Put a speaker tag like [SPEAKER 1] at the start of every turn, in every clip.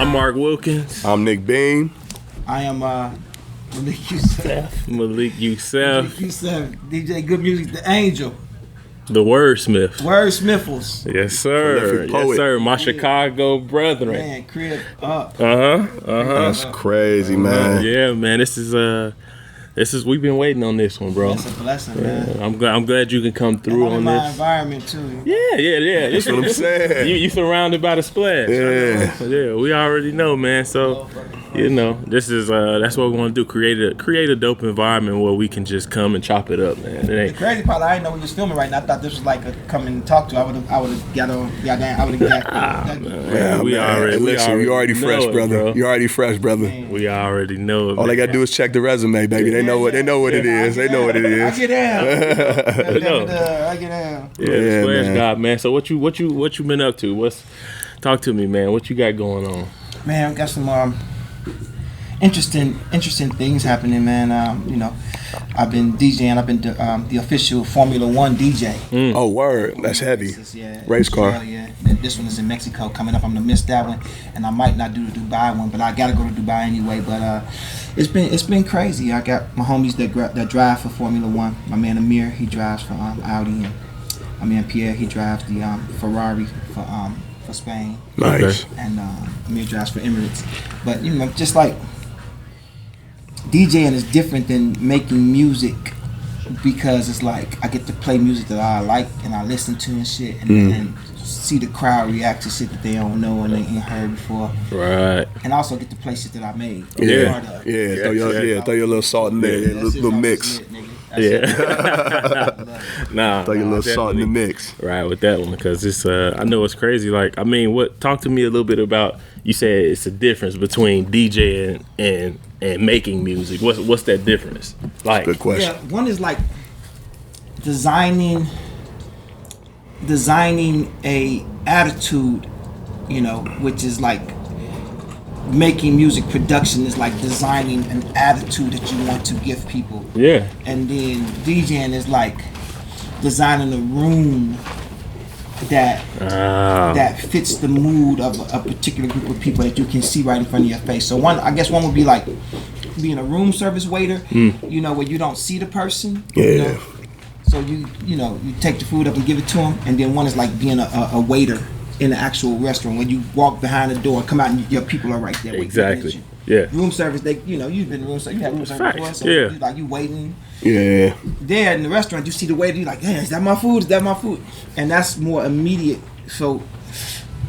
[SPEAKER 1] I'm Mark Wilkins.
[SPEAKER 2] I'm Nick Bean.
[SPEAKER 3] I am Malik Yusef.
[SPEAKER 1] Malik Yusef.
[SPEAKER 3] Malik Yusef, DJ Good Music, the Angel.
[SPEAKER 1] The Wordsmith.
[SPEAKER 3] Wordsmithers.
[SPEAKER 1] Yes, sir. Yes, sir. My Chicago brethren.
[SPEAKER 3] Man, crib up.
[SPEAKER 2] That's crazy, man.
[SPEAKER 1] Yeah, man. This is we've been waiting on this one, bro.
[SPEAKER 3] That's a blessing, man.
[SPEAKER 1] I'm glad you can come through on
[SPEAKER 3] my
[SPEAKER 1] this.
[SPEAKER 3] environment too.
[SPEAKER 1] Yeah.
[SPEAKER 2] That's what I'm saying.
[SPEAKER 1] You surrounded by the splash.
[SPEAKER 2] Yeah.
[SPEAKER 1] We already know, man. So, this is that's what we want to do. Create a dope environment where we can just come and chop it up, man.
[SPEAKER 3] The crazy part, I didn't know we was filming right now. I thought this was like a come and talk to. I would have got on. I would have got.
[SPEAKER 2] Yeah,
[SPEAKER 1] we already.
[SPEAKER 2] You already fresh, brother.
[SPEAKER 1] Bro.
[SPEAKER 2] You already fresh, brother.
[SPEAKER 3] Man.
[SPEAKER 1] We already know it.
[SPEAKER 2] All they gotta do is check the resume, baby. They know what it is. They know what it is.
[SPEAKER 3] I get down. I get down.
[SPEAKER 1] Yeah, Splash God, man. So what you been up to? Talk to me, man. What you got going on?
[SPEAKER 3] Man, I got some interesting things happening, man. I've been DJing. I've been the official Formula One DJ.
[SPEAKER 2] Oh, word. That's heavy. Race car.
[SPEAKER 3] Yeah. This one is in Mexico coming up. I'm gonna miss that one, and I might not do the Dubai one, but I gotta go to Dubai anyway. But it's been crazy. I got my homies that drive for Formula One. My man Amir, he drives for Audi, and my man Pierre, he drives the Ferrari for Spain.
[SPEAKER 2] Nice.
[SPEAKER 3] And Amir drives for Emirates. But just like DJing is different than making music, because it's like I get to play music that I like and I listen to and shit, and see the crowd react to shit that they don't know and they ain't heard before.
[SPEAKER 1] Right.
[SPEAKER 3] And also get to play shit that I made.
[SPEAKER 2] Yeah. Throw your little salt in there, little mix.
[SPEAKER 1] Nah.
[SPEAKER 2] Throw your little salt in the mix.
[SPEAKER 1] Right, with that one, because it's I know it's crazy. Like, I mean, talk to me a little bit about. You said it's a difference between DJing and making music. What's that difference? Like,
[SPEAKER 2] good question.
[SPEAKER 3] Yeah, one is like designing a attitude, which is like making music. Production is like designing an attitude that you want to give people.
[SPEAKER 1] Yeah.
[SPEAKER 3] And then DJing is like designing a room that fits the mood of a particular group of people that you can see right in front of your face. So one would be like being a room service waiter, where you don't see the person.
[SPEAKER 2] Yeah.
[SPEAKER 3] So you take the food up and give it to them, and then one is like being a waiter in the actual restaurant, when you walk behind the door and come out and your people are right there.
[SPEAKER 1] Exactly. Yeah.
[SPEAKER 3] Room service, you've been room service. You had room service before, so you waiting.
[SPEAKER 2] Yeah.
[SPEAKER 3] There in the restaurant, you see the waiter, you're like, hey, is that my food? Is that my food? And that's more immediate. So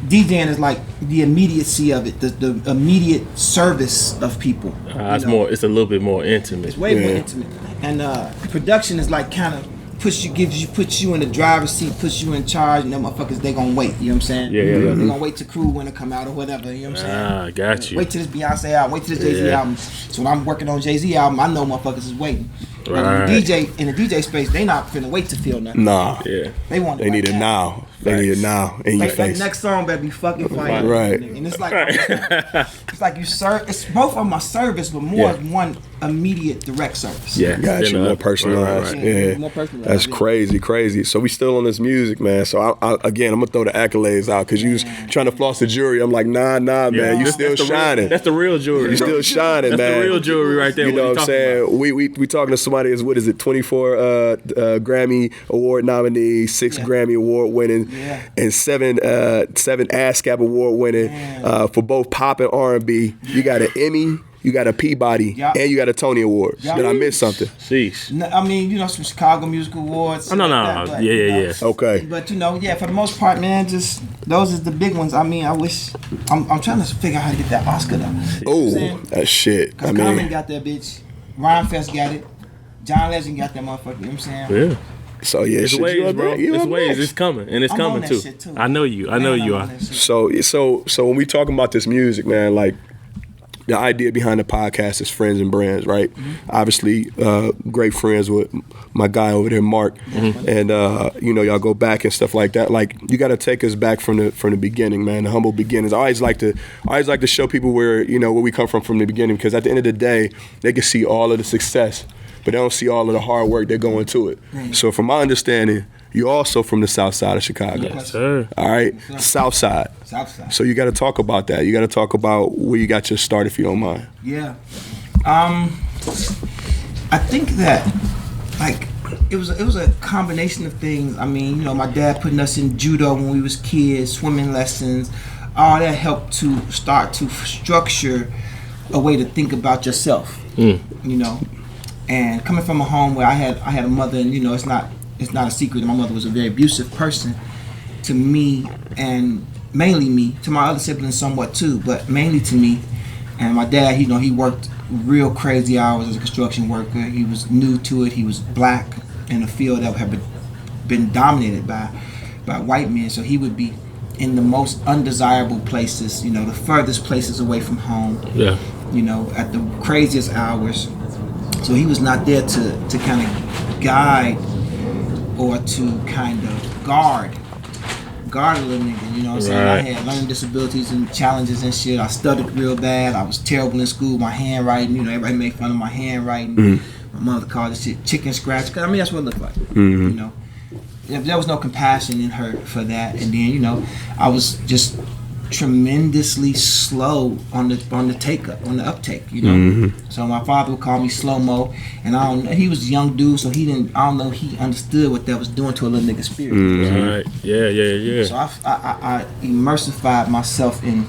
[SPEAKER 3] DJing is like the immediacy of it, the immediate service of people.
[SPEAKER 1] It's a little bit more intimate.
[SPEAKER 3] It's way more intimate. And production is like kind of puts you in the driver's seat, puts you in charge, and them motherfuckers, they gonna wait, you know what I'm saying?
[SPEAKER 1] Yeah.
[SPEAKER 3] They gonna wait till crew when to come out or whatever, you know what I'm saying?
[SPEAKER 1] Got you.
[SPEAKER 3] Wait till this Beyonce album, wait till this Jay-Z album. So when I'm working on Jay-Z album, I know motherfuckers is waiting.
[SPEAKER 1] Right.
[SPEAKER 3] In the DJ space, they not finna wait to feel nothing.
[SPEAKER 2] Nah.
[SPEAKER 1] Yeah.
[SPEAKER 3] They
[SPEAKER 2] need it now. They need it now in your face.
[SPEAKER 3] Like next song better be fucking fire.
[SPEAKER 2] Right.
[SPEAKER 3] And it's like it's like you serve. It's both of them are service, but more one immediate direct service.
[SPEAKER 1] Yeah.
[SPEAKER 2] Got you. More personalized.
[SPEAKER 3] Right.
[SPEAKER 2] Yeah.
[SPEAKER 3] More personalized.
[SPEAKER 2] That's crazy. So we still on this music, man. So I'm gonna throw the accolades out, because you was trying to floss the jewelry. I'm like, nah, man. You still shining.
[SPEAKER 1] That's the real jewelry.
[SPEAKER 2] You still shining, man.
[SPEAKER 1] That's the real jewelry right there.
[SPEAKER 2] You know what I'm saying? We talking to somebody that's, what is it, 24 Grammy Award nominee, 6 Grammy Award winning, and 7 ASCAP Award winning for both pop and R&B. You got an Emmy, you got a Peabody, and you got a Tony Award. Did I miss something?
[SPEAKER 1] Sheesh.
[SPEAKER 3] I mean, some Chicago Music Awards.
[SPEAKER 1] No.
[SPEAKER 3] Yeah.
[SPEAKER 2] Okay.
[SPEAKER 3] But for the most part, man, just those is the big ones. I mean, I wish I'm trying to figure out how to get that Oscar though.
[SPEAKER 2] Oh, that shit.
[SPEAKER 3] Because Common got that bitch. Rhyme Fest got it. John Legend got that motherfucker. You know what I'm saying?
[SPEAKER 1] Yeah.
[SPEAKER 2] So yeah,
[SPEAKER 1] it's waves, bro. It's waves. It's coming, and it's coming too. I know you. I know you are.
[SPEAKER 2] So when we talking about this music, man, like, the idea behind the podcast is friends and brands, right? Obviously, great friends with my guy over there, Mark, and y'all go back and stuff like that. Like, you got to take us back from the beginning, man. The humble beginnings. I always like to show people where we come from the beginning, because at the end of the day, they can see all of the success but they don't see all of the hard work that go into it. So from my understanding, you're also from the south side of Chicago.
[SPEAKER 1] Yes, sir.
[SPEAKER 2] All right, south side. So you got to talk about that. You got to talk about where you got your start, if you don't mind.
[SPEAKER 3] Yeah. I think that like it was a combination of things. I mean, you know, my dad putting us in judo when we was kids, swimming lessons, all that helped to start to structure a way to think about yourself. You know, and coming from a home where I had a mother, and you know, it's not a secret that my mother was a very abusive person to me, and mainly me, to my other siblings somewhat too, but mainly to me. And my dad, you know, he worked real crazy hours as a construction worker. He was new to it. He was black in a field that had been dominated by white men. So he would be in the most undesirable places, you know, the furthest places away from home. Yeah. You know, at the craziest hours. So he was not there to kind of guide or to kind of guard a little nigga, you know what I'm saying? Right. I had learning disabilities and challenges and shit. I stuttered real bad. I was terrible in school. My handwriting, you know, everybody made fun of my handwriting. My mother called this shit chicken scratch. 'Cause, I mean, that's what it looked like, you know. There was no compassion in her for that. And then, you know, I was just tremendously slow on the uptake, you know. So my father would call me slow-mo, and he was a young dude, so I don't know he understood what that was doing to a little nigga's spirit.
[SPEAKER 1] Right. Yeah.
[SPEAKER 3] So I immersified myself in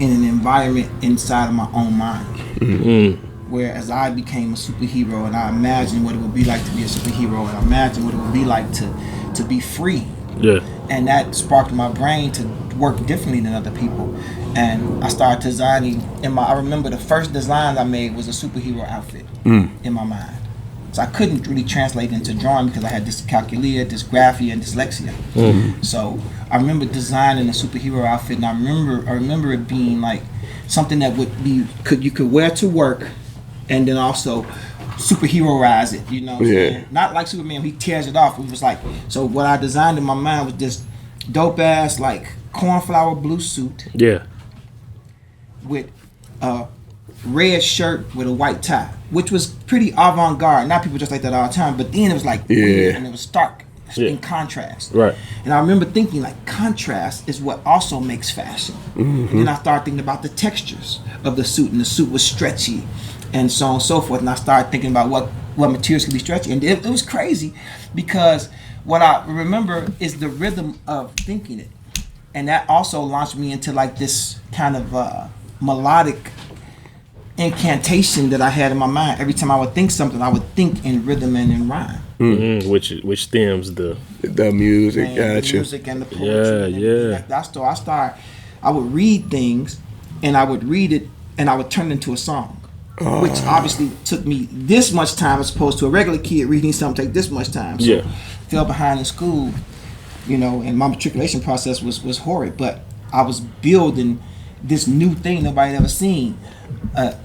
[SPEAKER 3] an environment inside of my own mind. Where as I became a superhero, and I imagined what it would be like to be a superhero, and I imagined what it would be like to be free. Yeah. And that sparked my brain to work differently than other people. And I started designing I remember the first design I made was a superhero outfit in my mind. So I couldn't really translate into drawing because I had dyscalculia, dysgraphia, and dyslexia. So I remember designing a superhero outfit, and I remember it being like something that you could wear to work, and then also superhero-ize it, you know what I'm saying? Not like Superman, he tears it off. It was like, so what I designed in my mind was this dope-ass, like, cornflower blue suit. Yeah. With a red shirt with a white tie, which was pretty avant-garde. Not people just like that all the time, but then it was like weird, and it was stark in contrast. Right. And I remember thinking, like, contrast is what also makes fashion. And then I started thinking about the textures of the suit, and the suit was stretchy, and so on and so forth. And I started thinking about what materials could be stretchy. And it was crazy because what I remember is the rhythm of thinking it. And that also launched me into like this kind of melodic incantation that I had in my mind. Every time I would think something, I would think in rhythm and in rhyme.
[SPEAKER 1] Which stems the
[SPEAKER 2] music,
[SPEAKER 3] the music and the poetry. Like I would read things, and I would read it, and I would turn it into a song. Which obviously took me this much time as opposed to a regular kid reading something take this much time. So fell behind in school, you know, and my matriculation process was horrid. But I was building this new thing nobody had ever seen.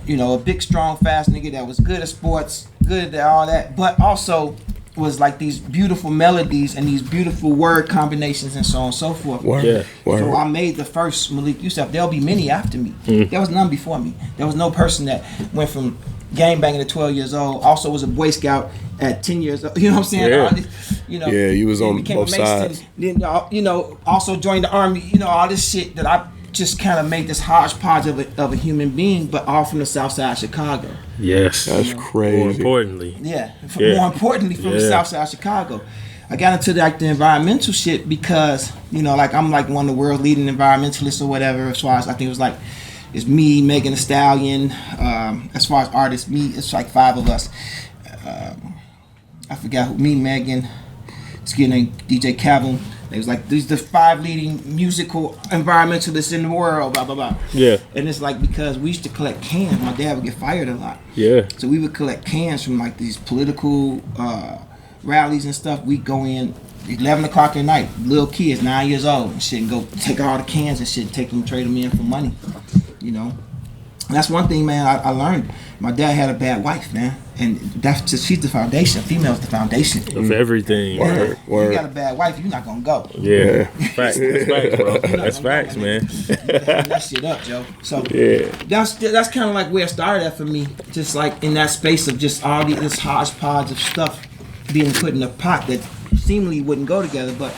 [SPEAKER 3] You know, a big, strong, fast nigga that was good at sports, good at all that, but also was like these beautiful melodies and these beautiful word combinations and so on and so forth. So I made the first Malik Yusef. There'll be many after me. There was none before me. There was no person that went from gangbanging at 12 years old, also was a Boy Scout at 10 years old. You know what I'm saying? You know,
[SPEAKER 2] you was on both sides.
[SPEAKER 3] Then, you know, also joined the army. You know, all this shit that I just kind of made this hodgepodge of a human being, but all from the south side of Chicago.
[SPEAKER 1] Yes.
[SPEAKER 2] That's crazy.
[SPEAKER 1] More importantly.
[SPEAKER 3] More importantly from the south side of Chicago. I got into like the environmental shit because, you know, like I'm like one of the world's leading environmentalists or whatever, as far as I think it was like, it's me, Megan Thee Stallion, as far as artists, it's like 5 of us. I forgot who, me, Megan, this kid named DJ Cavum. It was like, these are the 5 leading musical environmentalists in the world, blah, blah, blah. Yeah. And it's like, because we used to collect cans. My dad would get fired a lot. Yeah. So we would collect cans from like these political rallies and stuff. We'd go in 11 o'clock at night, little kids, 9 years old, and shit, and go take all the cans and shit, take them, trade them in for money, you know. That's one thing, man. I learned. My dad had a bad wife, man, and she's the foundation. Female's the foundation
[SPEAKER 1] of everything.
[SPEAKER 2] Word.
[SPEAKER 3] You got a bad wife, you're not gonna go.
[SPEAKER 1] Yeah, facts. That's facts, bro. That's facts, man.
[SPEAKER 3] You can that shit up, Joe. So that's kind of like where it started at for me. Just like in that space of just all this hodgepodge of stuff being put in a pot that seemingly wouldn't go together, but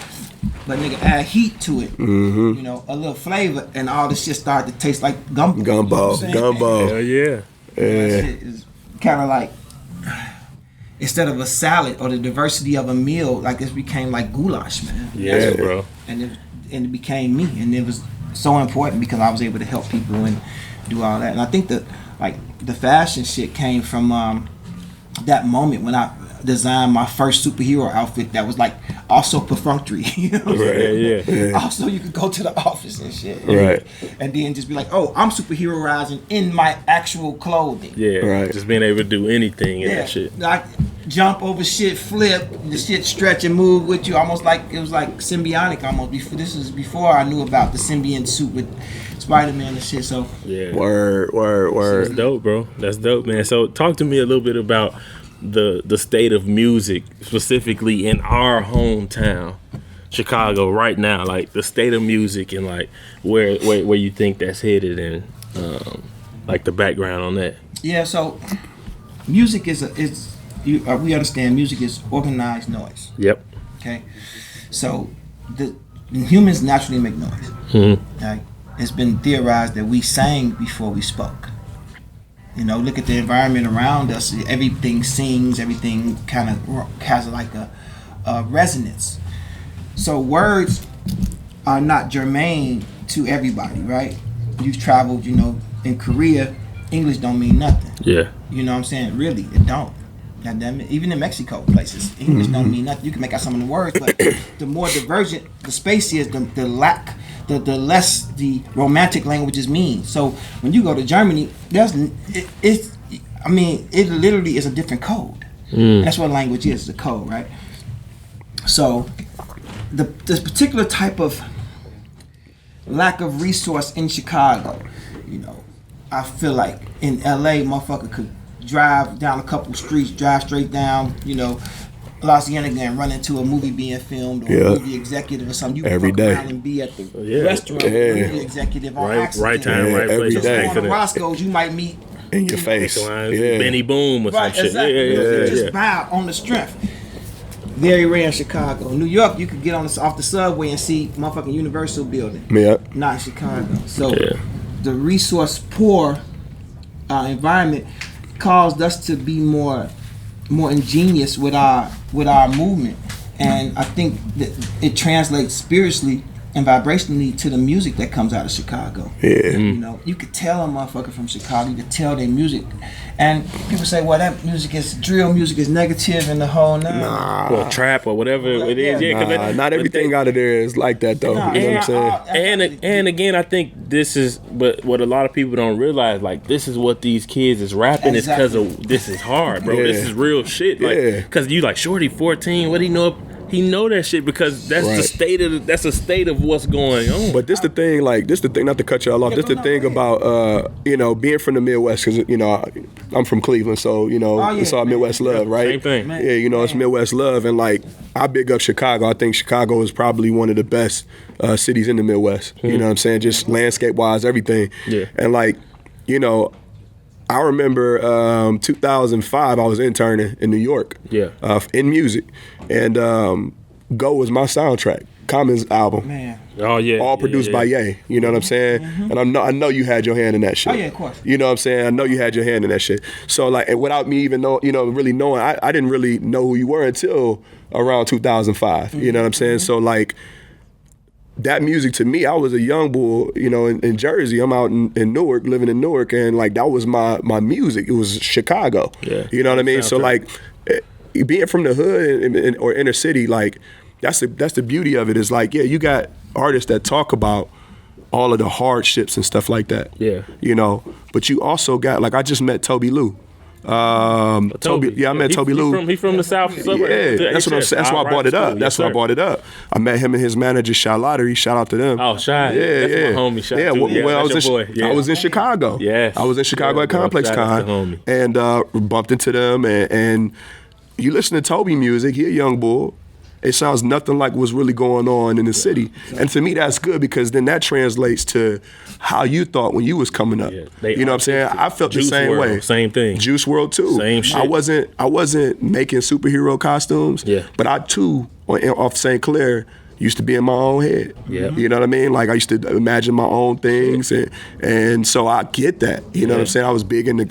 [SPEAKER 3] nigga add heat to it, you know, a little flavor, and all this shit started to taste like gumbo.
[SPEAKER 2] Gumbo.
[SPEAKER 1] Hell yeah.
[SPEAKER 3] That shit is kind of like, instead of a salad or the diversity of a meal, like this became like goulash, man.
[SPEAKER 1] Yeah, bro.
[SPEAKER 3] And it became me, and it was so important because I was able to help people and do all that. And I think that like the fashion shit came from that moment when I designed my first superhero outfit that was like also perfunctory. You know what I'm saying?
[SPEAKER 1] Yeah.
[SPEAKER 3] Also, you could go to the office and shit.
[SPEAKER 2] Right.
[SPEAKER 3] And then just be like, oh, I'm superheroizing in my actual clothing.
[SPEAKER 1] Yeah.
[SPEAKER 2] Right.
[SPEAKER 1] Just being able to do anything in that shit.
[SPEAKER 3] Like jump over shit, flip, the shit stretch and move with you, almost like it was like symbiotic almost. This is before I knew about the symbiont suit with Spider-Man and shit. So
[SPEAKER 1] yeah.
[SPEAKER 2] Word.
[SPEAKER 1] That's dope, bro. That's dope, man. So talk to me a little bit about the state of music specifically in our hometown, Chicago, right now. Like the state of music and like where you think that's headed, and like the background on that.
[SPEAKER 3] Yeah. So music we understand music is organized noise.
[SPEAKER 1] Yep.
[SPEAKER 3] Okay. So the humans naturally make noise.
[SPEAKER 1] Mm-hmm.
[SPEAKER 3] Okay. It's been theorized that we sang before we spoke. You know, look at the environment around us. Everything sings. Everything kind of has like a resonance. So words are not germane to everybody, right? You've traveled, you know, in Korea, English don't mean nothing.
[SPEAKER 1] Yeah.
[SPEAKER 3] You know what I'm saying? Really, it don't. God damn it. Even in Mexico places, English don't mean nothing. You can make out some of the words, but the more divergent the space is, the less the romantic languages mean. So when you go to Germany, it literally is a different code. That's what language is, the code, right? So this particular type of lack of resource in Chicago, you know, I feel like in LA, motherfucker could drive down a couple streets, drive straight down, you know, Los Angeles and run into a movie being filmed or a movie executive or something. You can
[SPEAKER 2] every
[SPEAKER 3] fuck
[SPEAKER 2] day
[SPEAKER 3] around and be at the restaurant with a movie executive on accident.
[SPEAKER 1] Right time, right place.
[SPEAKER 2] Every day.
[SPEAKER 3] On the Roscoe's, you might meet
[SPEAKER 2] in your face.
[SPEAKER 1] Benny Boom or some shit.
[SPEAKER 3] Exactly.
[SPEAKER 1] Yeah.
[SPEAKER 3] Just bow on the strength. Very rare in Chicago. New York, you could get off the subway and see motherfucking Universal building.
[SPEAKER 2] Yeah.
[SPEAKER 3] Not in Chicago. So the resource poor environment caused us to be more ingenious with our movement, and I think that it translates spiritually and vibrationally to the music that comes out of Chicago.
[SPEAKER 2] Yeah.
[SPEAKER 3] You know, you could tell a motherfucker from Chicago, you could tell their music, and people say, well, that music is drill music is negative and the whole
[SPEAKER 1] well, trap or whatever it is.
[SPEAKER 2] Yeah, not everything out of there is like that though. You know what I'm saying?
[SPEAKER 1] And again, I think this is, but what a lot of people don't realize, like this is what these kids is rapping is because of this is hard, bro. This is real shit. Like, because you like Shorty 14, what do you know? He know that shit because that's the state of what's going on.
[SPEAKER 2] But this the thing, not to cut y'all off. This the thing about you know, being from the Midwest, because you know I'm from Cleveland, so you know it's all Midwest love, right?
[SPEAKER 1] Same thing.
[SPEAKER 2] Yeah, you know it's Midwest love, and like I big up Chicago. I think Chicago is probably one of the best cities in the Midwest. You know what I'm saying? Just landscape wise, everything. Yeah. And like, you know, I remember 2005, I was interning in New York in music, and Go was my soundtrack, Common's album.
[SPEAKER 3] Man.
[SPEAKER 1] Oh yeah.
[SPEAKER 2] All produced by Ye. You know what I'm saying? And I know you had your hand in that shit.
[SPEAKER 3] Oh yeah, of course.
[SPEAKER 2] You know what I'm saying? I know you had your hand in that shit. So like, and without me even really knowing, I didn't really know who you were until around 2005. You know what I'm saying? So like, that music to me, I was a young boy, you know, in Jersey. I'm out in Newark, living in Newark, and like that was my music. It was Chicago. Yeah. You know what I mean? So like, being from the hood or inner city, like that's the beauty of it. Is like, yeah, you got artists that talk about all of the hardships and stuff like that. Yeah. You know, but you also got, like, I just met Toby Lou Toby. Yeah, I met Toby Lou.
[SPEAKER 1] He from the South suburb.
[SPEAKER 2] Yeah, that's what I'm saying. That's why I brought it up. That's why I brought it up. I met him and his manager, Shy Lottery. Shout out to them.
[SPEAKER 1] Oh, Shy.
[SPEAKER 2] Yeah,
[SPEAKER 1] that's my homie. Shy
[SPEAKER 2] yeah, well, I was in Chicago.
[SPEAKER 1] Yes.
[SPEAKER 2] I was in Chicago at Complex Con. And bumped into them. And you listen to Toby music, he a young bull. It sounds nothing like what's really going on in the city. And to me, that's good because then that translates to how you thought when you was coming up. Yeah, you know what I'm saying? I felt the same way.
[SPEAKER 1] Same thing.
[SPEAKER 2] Juice WRLD too.
[SPEAKER 1] Same shit.
[SPEAKER 2] I wasn't making superhero costumes. Yeah. But I too, off St. Clair, used to be in my own head. Yeah. You know what I mean? Like I used to imagine my own things and so I get that. You know what I'm saying? I was big into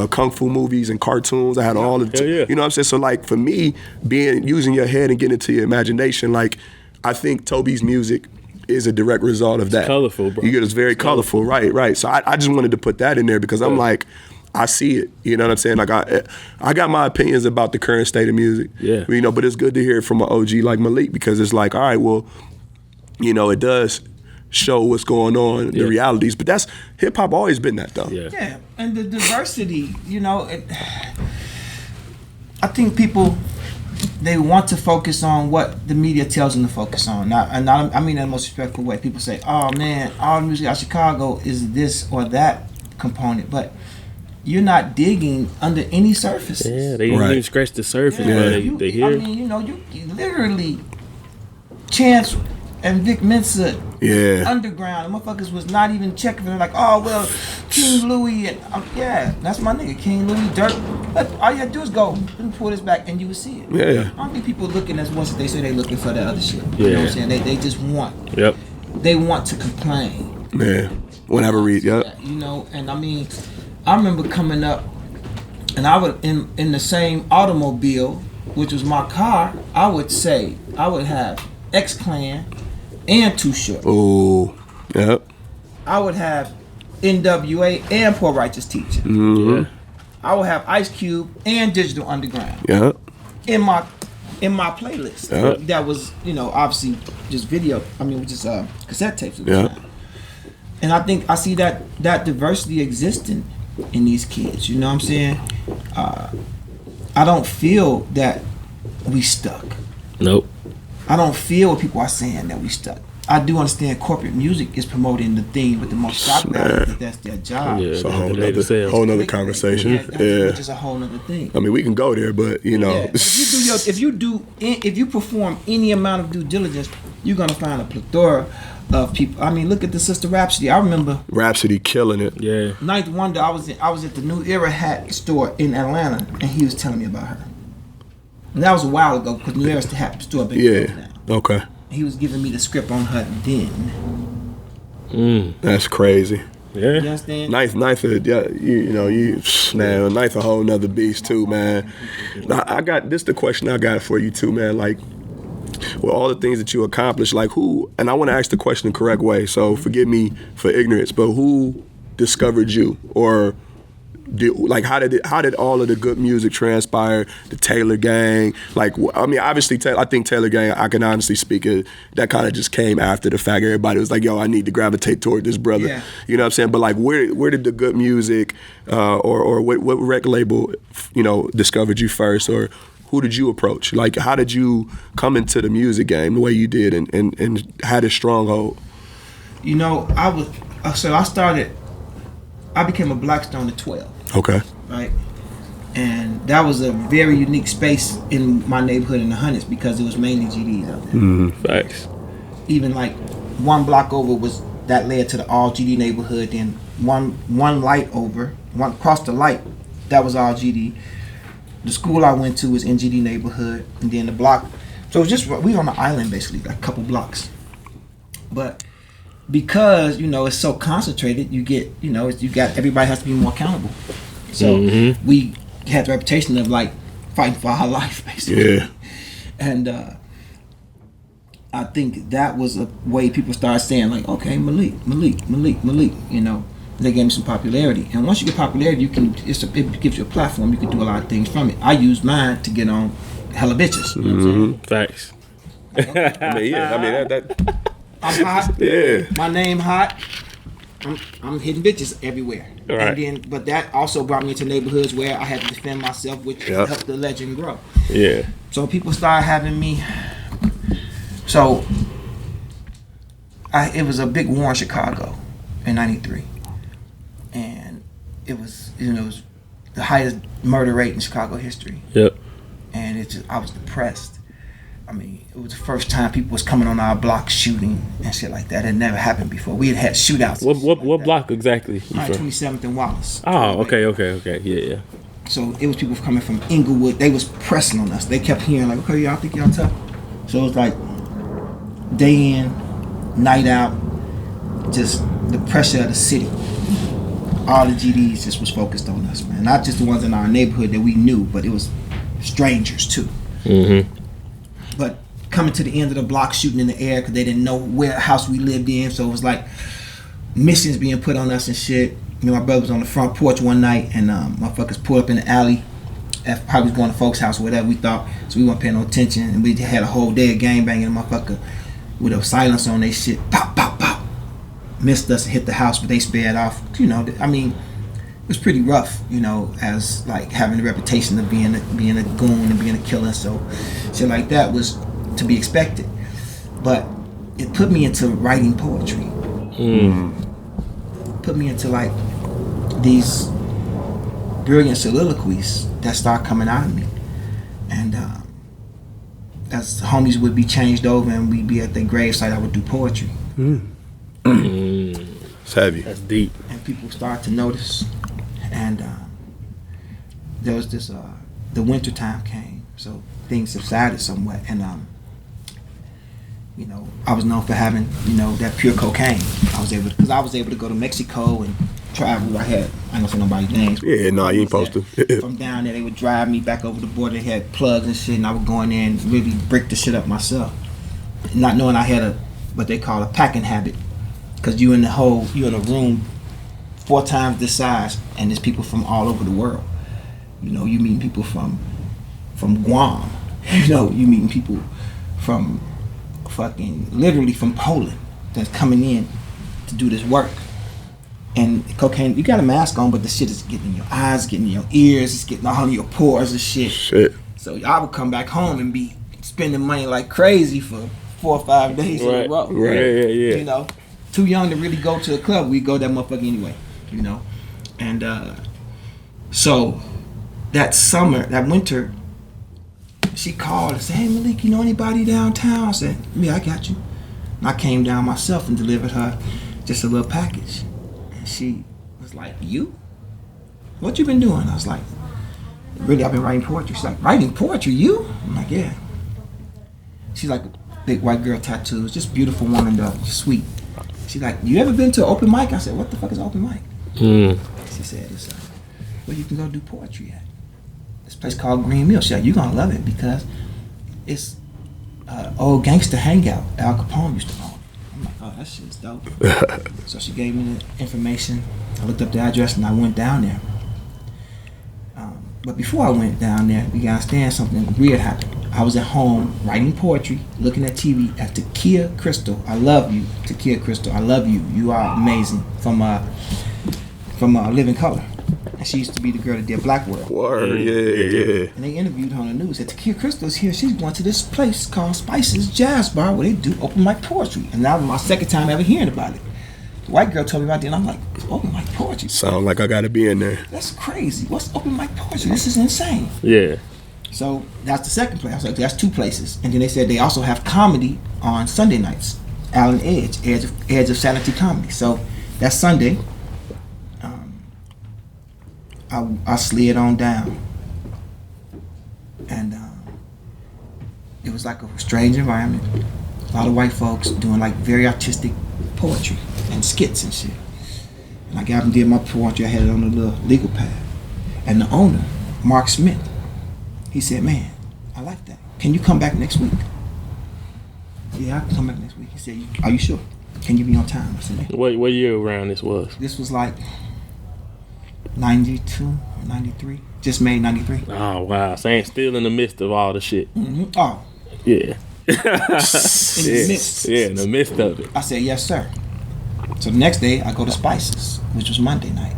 [SPEAKER 2] kung fu movies and cartoons. I had all the you know what I'm saying? So like for me, using your head and getting into your imagination, like I think Toby's music is a direct result of that.
[SPEAKER 1] It's colorful, bro.
[SPEAKER 2] It's very colorful. Right. So I just wanted to put that in there because I'm like, I see it. You know what I'm saying? Like I got my opinions about the current state of music. Yeah. You know, but it's good to hear it from an OG like Malik because it's like, all right, well, you know, it does show what's going on, the realities. But that's hip hop always been that though.
[SPEAKER 3] Yeah. And the diversity, you know, I think people they want to focus on what the media tells them to focus on. I mean that in the most respectful way. People say, oh man, all the music out of Chicago is this or that component, but you're not digging under any surfaces.
[SPEAKER 1] Yeah, they didn't even scratch the surface. Yeah. They hear.
[SPEAKER 3] I mean, you know, you literally Chance and Vic Mensa underground. The motherfuckers was not even checking. They're like, oh well, King Louis and that's my nigga, King Louis Dirt. But all you have to do is go and pull this back, and you will see it.
[SPEAKER 2] Yeah.
[SPEAKER 3] I don't think people looking as once they say they looking for that other shit. You know what I'm saying? They just want.
[SPEAKER 1] Yep.
[SPEAKER 3] They want to complain.
[SPEAKER 2] Yeah. Whenever read. Yep.
[SPEAKER 3] You know, and I mean. I remember coming up, and I would in the same automobile, which was my car. I would have X-Clan and Too Short.
[SPEAKER 2] Oh, yep.
[SPEAKER 3] I would have NWA and Poor Righteous Teacher.
[SPEAKER 2] Mm-hmm.
[SPEAKER 3] I would have Ice Cube and Digital Underground.
[SPEAKER 2] Yep.
[SPEAKER 3] In my playlist. Yep. That was obviously just video. I mean, just cassette tapes.
[SPEAKER 2] Yeah.
[SPEAKER 3] And I think I see that diversity existing in these kids, you know what I'm saying? I don't feel that we stuck.
[SPEAKER 1] Nope.
[SPEAKER 3] I don't feel what people are saying that we stuck. I do understand corporate music is promoting the thing with the most shock value. That's their job.
[SPEAKER 2] Yeah, it's a whole nother conversation.
[SPEAKER 3] It's just a whole nother thing.
[SPEAKER 2] I mean, we can go there, but you know,
[SPEAKER 3] if you perform any amount of due diligence, you're gonna find a plethora of people. I mean, look at the Sister Rhapsody. I remember
[SPEAKER 2] Rhapsody killing it. Yeah.
[SPEAKER 3] Ninth Wonder. I was at the New Era hat store in Atlanta, and he was telling me about her. And that was a while ago because New Era's the hat store been closed now.
[SPEAKER 2] Okay.
[SPEAKER 3] He was giving me the script on her then.
[SPEAKER 2] That's crazy.
[SPEAKER 1] Yeah.
[SPEAKER 3] You understand?
[SPEAKER 2] Ninth, Ninth a whole nother beast too, man. I got this. The question I got for you too, man. Like, with all the things that you accomplished, like who? And I want to ask the question the correct way. So forgive me for ignorance, but who discovered you, or how did all of the good music transpire? The Taylor Gang, like I mean, obviously, I think Taylor Gang. I can honestly speak that kind of just came after the fact. Everybody was like, "Yo, I need to gravitate toward this brother." Yeah. You know what I'm saying? But like, where did the good music, or what record label, discovered you first, or who did you approach? Like, how did you come into the music game the way you did, and had a stronghold? I became a Blackstone at 12. Okay.
[SPEAKER 3] Right? And that was a very unique space in my neighborhood in the Hundreds because it was mainly GDs out there.
[SPEAKER 2] Mm-hmm.
[SPEAKER 1] Facts.
[SPEAKER 3] Even like one block over was that led to the all GD neighborhood. Then one light over, one across the light, that was all GD. The school I went to was in GD neighborhood, and then the block. So it was just we on the island basically, like a couple blocks. But because it's so concentrated, you got everybody has to be more accountable. So we had the reputation of like fighting for our life, basically.
[SPEAKER 2] Yeah.
[SPEAKER 3] And I think that was a way people started saying like, okay, Malik. They gave me some popularity, and once you get popularity, it gives you a platform. You can do a lot of things from it. I used mine to get on hella bitches. You know what I'm saying?
[SPEAKER 1] Facts.
[SPEAKER 2] I mean, that.
[SPEAKER 3] I'm hot.
[SPEAKER 2] Yeah.
[SPEAKER 3] My name hot. I'm hitting bitches everywhere.
[SPEAKER 1] Right.
[SPEAKER 3] And then, but that also brought me into neighborhoods where I had to defend myself, which helped the legend grow.
[SPEAKER 1] Yeah.
[SPEAKER 3] So people started having me. So it was a big war in Chicago in '93, and it was it was the highest murder rate in Chicago history.
[SPEAKER 1] Yep.
[SPEAKER 3] And I was depressed. I mean, it was the first time people was coming on our block shooting and shit like that. It never happened before. We had shootouts.
[SPEAKER 1] What block exactly?
[SPEAKER 3] 27th and Wallace.
[SPEAKER 1] Oh, okay. Yeah.
[SPEAKER 3] So it was people coming from Inglewood. They was pressing on us. They kept hearing like, okay, y'all think y'all tough? So it was like day in, night out, just the pressure of the city. All the GDs just was focused on us, man. Not just the ones in our neighborhood that we knew, but it was strangers too.
[SPEAKER 1] Mm-hmm.
[SPEAKER 3] But coming to the end of the block, shooting in the air because they didn't know where house we lived in. So it was like missions being put on us and shit. You know, my brother was on the front porch one night and motherfuckers pulled up in the alley. Probably was going to folks' house or whatever we thought. So we weren't paying no attention. And we just had a whole day of gang banging. And motherfucker with a silence on their shit. Pop, pop, pop. Missed us and hit the house, but they spared off. You know, I mean, it was pretty rough, you know, as like having the reputation of being a goon and being a killer. So shit like that was to be expected. But it put me into writing poetry. Put me into like these brilliant soliloquies that start coming out of me. And as homies would be changed over and we'd be at their gravesite, I would do poetry.
[SPEAKER 2] It's heavy.
[SPEAKER 1] That's deep.
[SPEAKER 3] And people start to notice. And there was this, the winter time came, so things subsided somewhat. And, you know, I was known for having, you know, that pure cocaine. I was able to go to Mexico and travel. I ain't gonna say nobody's names.
[SPEAKER 2] Yeah, no, you ain't supposed to.
[SPEAKER 3] From down there, they would drive me back over the border. They had plugs and shit, and I would go in there and really break the shit up myself. Not knowing I had what they call a packing habit. Because you in a room 4 times this size, and there's people from all over the world. You know, you meet people from Guam. You know, you meeting people from literally from Poland that's coming in to do this work. And cocaine, you got a mask on, but the shit is getting in your eyes, getting in your ears, it's getting all in your pores and shit. So I would come back home and be spending money like crazy for 4 or 5 days in a row.
[SPEAKER 1] Right. Yeah.
[SPEAKER 3] You know, too young to really go to a club. We go that motherfucker anyway. You know, and so that winter, she called and said, "Hey Malik, you know anybody downtown?" I said, "Yeah, I got you." And I came down myself and delivered her just a little package. And she was like, "You? What you been doing?" I was like, "Really, I've been writing poetry." She's like, "Writing poetry? You?" I'm like, "Yeah." She's like a big white girl tattoos, just beautiful woman though, sweet. She's like, "You ever been to an open mic?" I said, "What the fuck is open mic?" She said, "It's where you can go do poetry at. This place called Green Mill." She's like, "You're gonna love it because it's old gangster hangout. Al Capone used to own it." I'm like, "Oh, that shit's dope." So she gave me the information. I looked up the address and I went down there. But before I went down there, you gotta understand something weird happened. I was at home writing poetry, looking at TV at Takia Crystal. I love you, Takia Crystal. I love you. You are amazing. From Living Color. And she used to be the girl that did Black World.
[SPEAKER 2] Word, yeah.
[SPEAKER 3] And they interviewed her on the news. Said Takia Crystal's here. She's going to this place called Spice's Jazz Bar where they do open mic poetry. And that was my second time ever hearing about it. The white girl told me about it, and I'm like, open mic poetry?
[SPEAKER 2] Sound like I gotta be in there.
[SPEAKER 3] That's crazy. What's open mic poetry? This is insane.
[SPEAKER 1] Yeah.
[SPEAKER 3] So that's the second place. I was like, that's 2 places. And then they said they also have comedy on Sunday nights. Allen Edge of Sanity Comedy. So that Sunday, I slid on down. And it was like a strange environment. A lot of white folks doing like very artistic poetry and skits and shit. And I got up and did my poetry. I had it on a little legal pad. And the owner, Mark Smith, he said, "Man, I like that. Can you come back next week?" "Yeah, I can come back next week." He said, "Are you sure? Can you be on time?" I said, "Yeah."
[SPEAKER 1] What year around this was?
[SPEAKER 3] This was like 92, 93. Just made 93.
[SPEAKER 1] Oh, wow. So ain't still in the midst of all the shit.
[SPEAKER 3] Mm-hmm. Oh.
[SPEAKER 1] Yeah.
[SPEAKER 3] In the midst.
[SPEAKER 1] Yeah, in the midst of it.
[SPEAKER 3] I said, "Yes, sir." So the next day, I go to Spices, which was Monday night.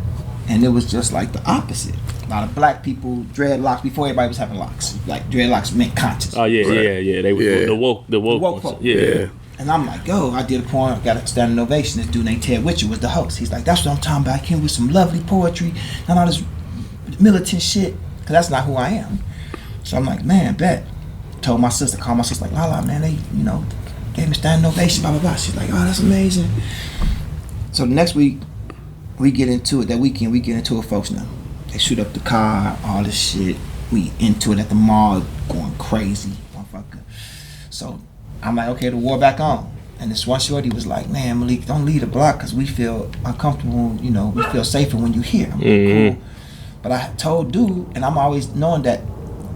[SPEAKER 3] And it was just like the opposite. A lot of black people, dreadlocks, before everybody was having locks. Like, dreadlocks meant conscious.
[SPEAKER 1] Oh, yeah, yeah. They were the woke ones.
[SPEAKER 3] folk.
[SPEAKER 1] Yeah.
[SPEAKER 3] And I'm like, yo, I did a poem, got a standing ovation. This dude named Ted Witcher was the host. He's like, that's what I'm talking about. I came with some lovely poetry, not all this militant shit, because that's not who I am. So I'm like, man, bet. Told my sister, called my sister, like, Lala, man, they, gave me standing ovation, blah, blah, blah. She's like, oh, that's amazing. So the next week, we get into it. That weekend, we get into it, folks now. They shoot up the car, all this shit. We into it at the mall, going crazy, motherfucker. So I'm like, okay, the war back on. And this one shorty was like, man, Malik, don't leave the block because we feel uncomfortable, we feel safer when you here. I'm like, cool. But I told dude, and I'm always knowing that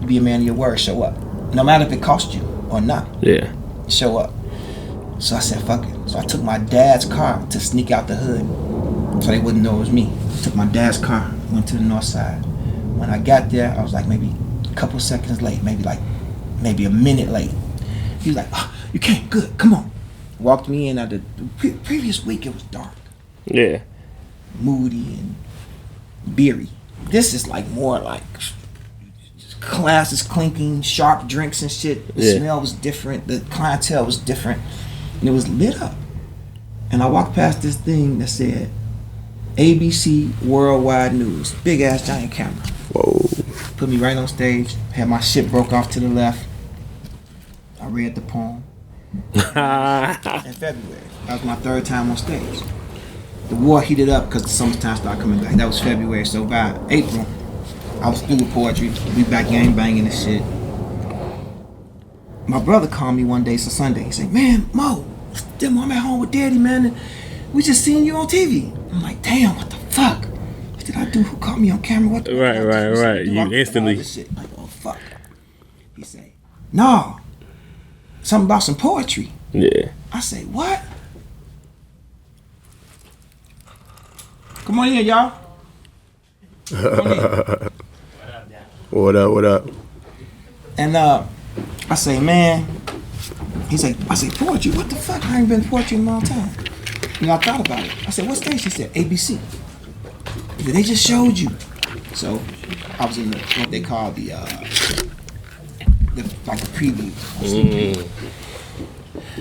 [SPEAKER 3] be a man of your word, show up. No matter if it cost you or not.
[SPEAKER 1] Yeah.
[SPEAKER 3] Show up. So I said, fuck it. So I took my dad's car to sneak out the hood so they wouldn't know it was me. Took my dad's car, went to the north side. When I got there, I was like maybe a couple seconds late, maybe a minute late. He was like, oh, you can't, good, come on. Walked me in. The previous week, it was dark.
[SPEAKER 1] Yeah.
[SPEAKER 3] Moody and beery. This is like more like glasses clinking, sharp drinks and shit. The smell was different. The clientele was different. And it was lit up. And I walked past this thing that said ABC Worldwide News. Big ass giant camera.
[SPEAKER 2] Whoa.
[SPEAKER 3] Put me right on stage. Had my shit broke off to the left. I read the poem. In February. That was my third time on stage. The war heated up because the summertime started coming back. That was February. So by April, I was through with poetry. We back gang banging and shit. My brother called me one day, it's a Sunday. He said, man, Mo, I'm at home with Daddy, man. And we just seen you on TV. I'm like, damn, what the fuck? What did I do? Who caught me on camera? What the
[SPEAKER 1] Right. You instantly.
[SPEAKER 3] Like, oh, fuck. He said, no. Something about some poetry.
[SPEAKER 1] Yeah.
[SPEAKER 3] I say, what? Come on in, y'all.
[SPEAKER 2] What up?
[SPEAKER 3] And I say, man, he's like, I say, poetry? What the fuck? I ain't been poetry in a long time. I thought about it. I said, what stage? He said, ABC. He said, they just showed you. So I was in what they call the preview.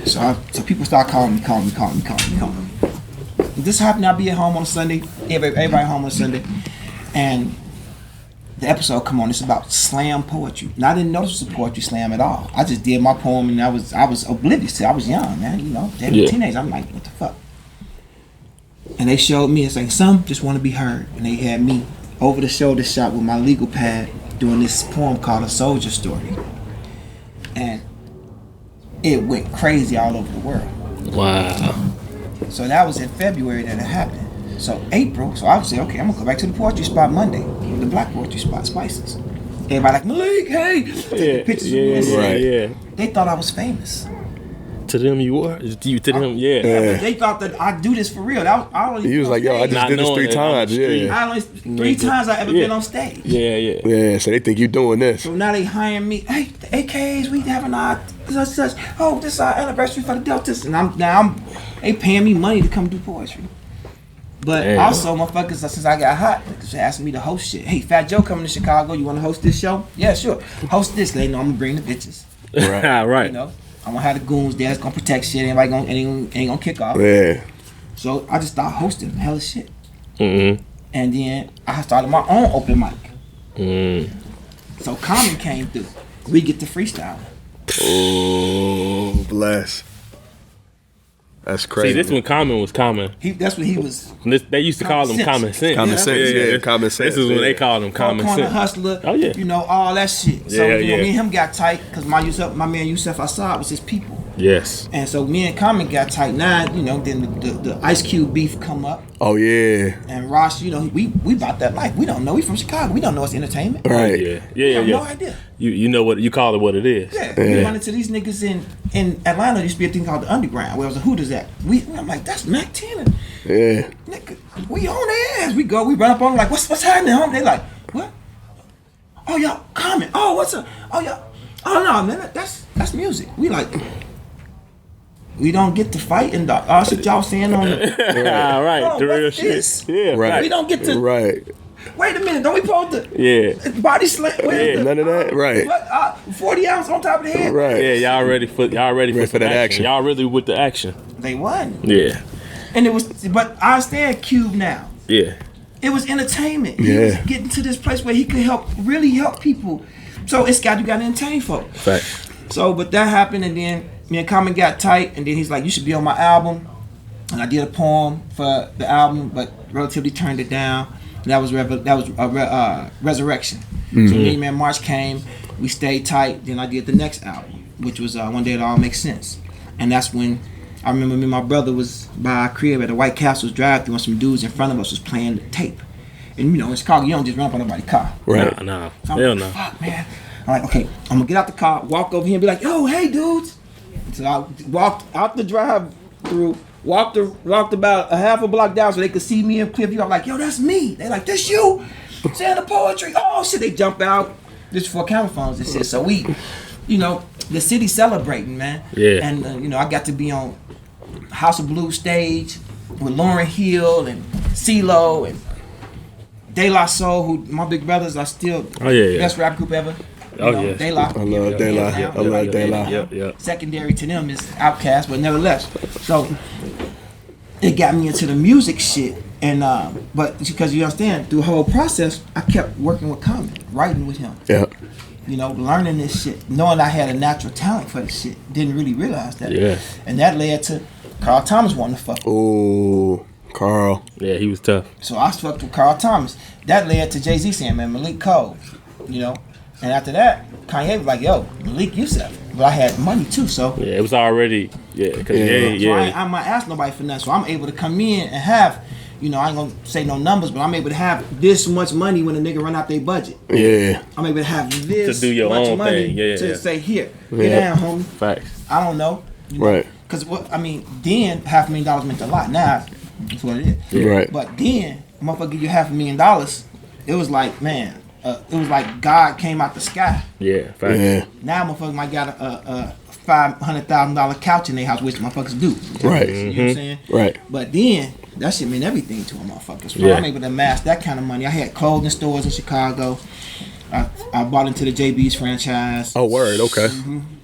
[SPEAKER 3] So people start calling me. This happened. I'll be at home on a Sunday. Everybody home on a Sunday, and the episode come on. It's about slam poetry. And I didn't know this was a poetry slam at all. I just did my poem, and I was oblivious to it. I was young, man. Teenager. I'm like, what the fuck? And they showed me. It's like some just want to be heard, and they had me over the shoulder shot with my legal pad doing this poem called A Soldier Story, and it went crazy all over the world.
[SPEAKER 1] Wow.
[SPEAKER 3] So that was in February that it happened. So April, so I would say, okay, I'm gonna go back to the poetry spot Monday, the black poetry spot, Spices. Everybody like, Malik, hey, taking pictures of me.
[SPEAKER 1] Yeah.
[SPEAKER 3] They thought I was famous.
[SPEAKER 1] To them, you were. To them, yeah.
[SPEAKER 3] They thought that I do this for real.
[SPEAKER 2] He was like, yo, I just did this 3 times. Yeah.
[SPEAKER 3] I only 3 times I ever been on stage.
[SPEAKER 2] Yeah. So they think you doing this.
[SPEAKER 3] So now they hiring me. Hey, the AKs, we having our such. Oh, this is our anniversary for the Deltas, and they paying me money to come do poetry. But also, motherfuckers, since I got hot, they asking me to host shit. Hey, Fat Joe coming to Chicago. You want to host this show? Yeah, sure. Host this. They know I'm gonna bring the bitches.
[SPEAKER 1] Right.
[SPEAKER 3] I'm gonna have the goons there. It's gonna protect shit. Anybody ain't gonna kick off.
[SPEAKER 2] Yeah.
[SPEAKER 3] So I just started hosting hella shit.
[SPEAKER 1] Mm-hmm.
[SPEAKER 3] And then I started my own open mic. So Common came through. We get to freestyle.
[SPEAKER 2] Oh, bless. That's crazy.
[SPEAKER 1] See, this when Common was common.
[SPEAKER 3] That's what he was.
[SPEAKER 1] They used to call him Common Sense.
[SPEAKER 2] Common Sense, Common Sense.
[SPEAKER 1] This is when they called him Common
[SPEAKER 3] Corner
[SPEAKER 1] Sense.
[SPEAKER 3] Hustler.
[SPEAKER 1] Oh yeah.
[SPEAKER 3] All that shit. So me and him got tight because my man Yusef Assad was his people.
[SPEAKER 1] Yes.
[SPEAKER 3] And so me and Common got tight. Now, then the Ice Cube beef come up.
[SPEAKER 2] Oh yeah.
[SPEAKER 3] And Ross, we about that life. We don't know. We from Chicago. We don't know it's entertainment.
[SPEAKER 2] Right.
[SPEAKER 3] We have no idea.
[SPEAKER 1] You know what you call it what it is.
[SPEAKER 3] Yeah. We run into these niggas in Atlanta. There used to be a thing called the Underground, where it was a Hooters at. I'm like, that's Mac 10.
[SPEAKER 2] Yeah.
[SPEAKER 3] Nigga, we on their ass. We run up on them like, what's happening, homie? They like, what? Oh, y'all, Common. Oh, what's up? Oh, y'all. Oh, no, man, that's music. We like, we don't get to fight and all shit y'all saying on the
[SPEAKER 1] All right,
[SPEAKER 3] oh,
[SPEAKER 1] the real
[SPEAKER 3] what's
[SPEAKER 1] shit.
[SPEAKER 3] this?
[SPEAKER 1] Yeah,
[SPEAKER 2] Right.
[SPEAKER 3] We don't get to
[SPEAKER 2] Right.
[SPEAKER 3] wait a minute, don't we supposed to
[SPEAKER 1] Yeah.
[SPEAKER 3] body slam
[SPEAKER 2] None of that. Right.
[SPEAKER 3] what, 40 ounce on top of the head?
[SPEAKER 2] Right.
[SPEAKER 1] Yeah, y'all ready for
[SPEAKER 2] Ready for
[SPEAKER 1] some
[SPEAKER 2] that action.
[SPEAKER 1] Y'all really with the action.
[SPEAKER 3] They won.
[SPEAKER 1] Yeah.
[SPEAKER 3] And it was but I understand Cube now.
[SPEAKER 1] Yeah.
[SPEAKER 3] It was entertainment. He
[SPEAKER 2] Yeah.
[SPEAKER 3] was getting to this place where he could really help people. So you got to entertain folks.
[SPEAKER 1] Facts.
[SPEAKER 3] So, but that happened, and then me and Common got tight, and then he's like, "You should be on my album." And I did a poem for the album, but relatively turned it down. And that was Resurrection. So me and Man March came, we stayed tight. Then I did the next album, which was One Day It All Makes Sense, and that's when I remember me and my brother was by our crib at the White Castle's drive-thru, and some dudes in front of us was playing the tape. And you know, in Chicago, you don't just run up on nobody's car.
[SPEAKER 2] Right.
[SPEAKER 1] Nah.
[SPEAKER 3] So I'm
[SPEAKER 1] Hell
[SPEAKER 3] like,
[SPEAKER 1] no.
[SPEAKER 3] fuck, man. I'm like, okay, I'm gonna get out the car, walk over here, and be like, yo, hey, dudes. So I walked out the drive-through, walked about a half a block down so they could see me in clear view. I'm like, yo, that's me. They like, this you? Saying the poetry. Oh shit, they jump out. This for camera phones and shit. So we, you know, the city celebrating, man.
[SPEAKER 1] Yeah.
[SPEAKER 3] And you know, I got to be on House of Blues stage with Lauryn Hill and CeeLo and De La Soul, who my big brothers are still best rap group ever.
[SPEAKER 1] Oh, yeah.
[SPEAKER 3] De La.
[SPEAKER 2] I love De La. I love De La.
[SPEAKER 1] Yep.
[SPEAKER 3] Secondary to them is Outkast, but nevertheless. So it got me into the music shit, and but because you understand, through the whole process, I kept working with Common, writing with him.
[SPEAKER 2] Yeah.
[SPEAKER 3] You know, learning this shit, knowing I had a natural talent for this shit. Didn't really realize that.
[SPEAKER 1] Yeah.
[SPEAKER 3] And that led to Carl Thomas wanting to fuck with me.
[SPEAKER 2] Oh, Carl.
[SPEAKER 1] Yeah, he was tough.
[SPEAKER 3] So I fucked with Carl Thomas. That led to Jay-Z saying, man, Malik Cole. You know? And after that, Kanye was like, yo, Malik Yusef. But I had money too, so.
[SPEAKER 1] Yeah, it was already,
[SPEAKER 3] So I might ask nobody for nothing. So I'm able to come in and have, you know, I ain't gonna say no numbers, but I'm able to have this much money when a nigga run out their budget.
[SPEAKER 2] Yeah.
[SPEAKER 3] I'm able to have this
[SPEAKER 1] To do your
[SPEAKER 3] much
[SPEAKER 1] own
[SPEAKER 3] money
[SPEAKER 1] thing.
[SPEAKER 3] to say, here,
[SPEAKER 2] Yeah.
[SPEAKER 3] get down, homie.
[SPEAKER 1] Facts.
[SPEAKER 3] I don't know. You know?
[SPEAKER 2] Right.
[SPEAKER 3] Because, then $500,000 meant a lot. Now, that's what it is.
[SPEAKER 2] Right.
[SPEAKER 3] But then, a motherfucker give you $500,000, it was like, man, it was like God came out the sky.
[SPEAKER 1] Yeah, facts.
[SPEAKER 2] Yeah.
[SPEAKER 3] Now, motherfuckers might got a $500,000 couch in their house, which motherfuckers do.
[SPEAKER 2] Right.
[SPEAKER 3] You know what I'm saying?
[SPEAKER 2] Right.
[SPEAKER 3] But then, that shit meant everything to a motherfucker. So
[SPEAKER 1] Yeah.
[SPEAKER 3] I'm able to amass that kind of money. I had clothing stores in Chicago. I bought into the JB's franchise.
[SPEAKER 2] Oh, word. Okay.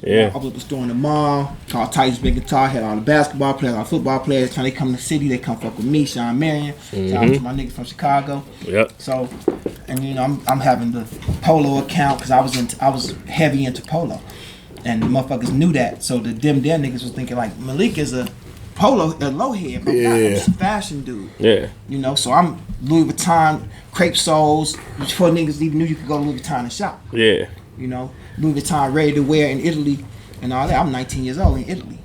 [SPEAKER 1] Yeah.
[SPEAKER 3] I opened up a store in the mall called Titus Big Guitar. Had all the basketball players, all the football players. Time they come to the city, they come fuck with me, Sean Marion. Shout out to my niggas from Chicago.
[SPEAKER 1] Yep.
[SPEAKER 3] So, and you know, I'm having the polo account because I was heavy into polo, and the motherfuckers knew that. So the them niggas was thinking like Malik is a low head, but I'm just a fashion dude.
[SPEAKER 1] Yeah.
[SPEAKER 3] You know, so I'm Louis Vuitton crepe soles before niggas even knew you could go to Louis Vuitton and shop.
[SPEAKER 1] Yeah.
[SPEAKER 3] You know, Louis Vuitton ready to wear in Italy and all that. I'm 19 years old in Italy.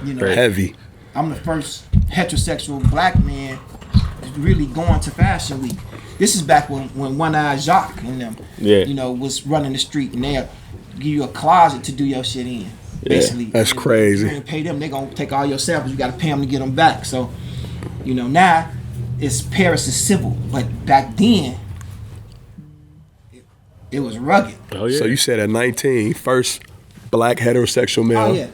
[SPEAKER 3] You know,
[SPEAKER 2] Heavy.
[SPEAKER 3] I'm the first heterosexual black man really going to Fashion Week. This is back when One Eye Jacques and them, you know, was running the street, and they'll give you a closet to do your shit in. Basically,
[SPEAKER 2] that's crazy.
[SPEAKER 3] You ain't pay them, they gonna take all your samples. You gotta pay them to get them back. So, you know, now it's Paris is civil, but back then it was rugged.
[SPEAKER 1] Oh yeah.
[SPEAKER 2] So you said at 19, first black heterosexual male.
[SPEAKER 3] Oh yeah,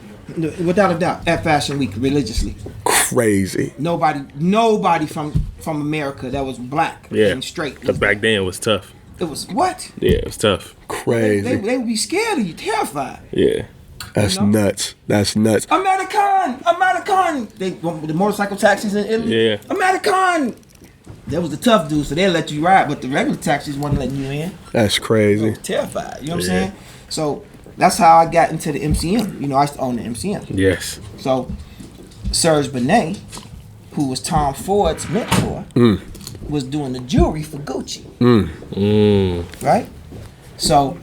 [SPEAKER 3] without a doubt, at Fashion Week religiously.
[SPEAKER 2] Crazy.
[SPEAKER 3] Nobody from America that was black and straight.
[SPEAKER 1] Because back then it was tough.
[SPEAKER 3] It was what?
[SPEAKER 1] Yeah, it was tough.
[SPEAKER 2] Crazy.
[SPEAKER 3] They would be scared of you, terrified.
[SPEAKER 1] Yeah.
[SPEAKER 2] That's nuts. That's nuts.
[SPEAKER 3] American. The motorcycle taxis in Italy.
[SPEAKER 1] Yeah.
[SPEAKER 3] American. That was the tough dudes, so they let you ride, but the regular taxis wasn't letting you in.
[SPEAKER 2] That's crazy.
[SPEAKER 3] I was terrified. You know what I'm saying? So that's how I got into the MCM. You know, I used to own the MCM.
[SPEAKER 1] Yes.
[SPEAKER 3] So Serge Benet, who was Tom Ford's mentor, was doing the jewelry for Gucci. Right? So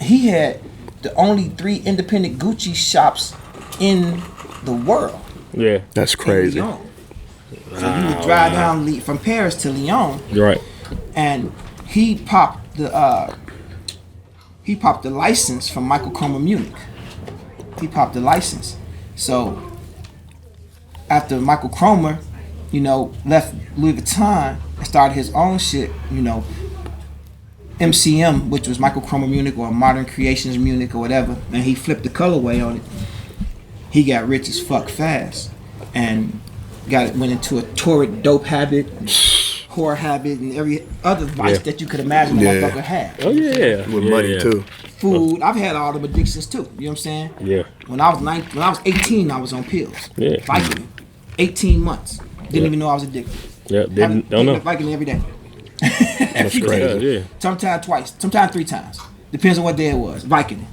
[SPEAKER 3] he had the only 3 independent Gucci shops in the world.
[SPEAKER 1] Yeah.
[SPEAKER 2] That's crazy.
[SPEAKER 3] So you would drive down from Paris to Lyon.
[SPEAKER 1] Right.
[SPEAKER 3] And he popped the license from Michael Kromer Munich. He popped the license. So after Michael Kromer, you know, left Louis Vuitton and started his own shit, you know, MCM, which was Michael Kromer Munich or Modern Creations Munich or whatever, and he flipped the colorway on it. he got rich as fuck fast, and went into a torrid dope habit, whore habit, and every other vice that you could imagine a motherfucker had.
[SPEAKER 1] Oh yeah,
[SPEAKER 2] with money too.
[SPEAKER 3] Food. I've had all them addictions too. You know what I'm saying?
[SPEAKER 1] Yeah.
[SPEAKER 3] When I was 18, I was on pills.
[SPEAKER 1] Yeah.
[SPEAKER 3] Vicodin. 18 months. Didn't even know I was addicted.
[SPEAKER 1] Yeah. Don't know.
[SPEAKER 3] Vicodin every day.
[SPEAKER 2] That's crazy.
[SPEAKER 1] Yeah.
[SPEAKER 3] Sometimes twice. Sometimes 3 times. Depends on what day it was. Vicodin.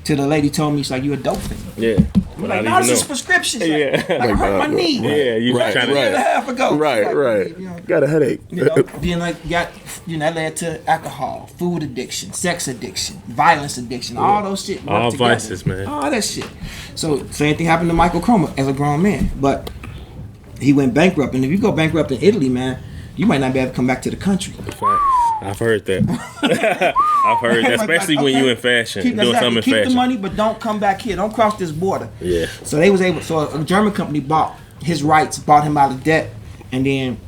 [SPEAKER 3] Till the lady told me, she's like, you a dope thing.
[SPEAKER 1] Yeah.
[SPEAKER 3] I'm like, no, this is prescription. Like, I hurt my knee.
[SPEAKER 1] Yeah, you
[SPEAKER 2] right,
[SPEAKER 1] trying to.
[SPEAKER 3] A year and a half ago.
[SPEAKER 2] Right.
[SPEAKER 3] You know,
[SPEAKER 2] Got a headache.
[SPEAKER 3] then that led to alcohol, food addiction, sex addiction, violence addiction, all those shit.
[SPEAKER 1] All
[SPEAKER 3] together.
[SPEAKER 1] vices, man.
[SPEAKER 3] All that shit. So same thing happened to Michael Chroma as a grown man, but he went bankrupt. And if you go bankrupt in Italy, man, you might not be able to come back to the country.
[SPEAKER 1] I've heard that. I've heard that, especially when you in fashion, doing something in
[SPEAKER 3] keep
[SPEAKER 1] fashion.
[SPEAKER 3] the money, but don't come back here. Don't cross this border.
[SPEAKER 1] Yeah.
[SPEAKER 3] So they was able. So a German company bought his rights, bought him out of debt, and then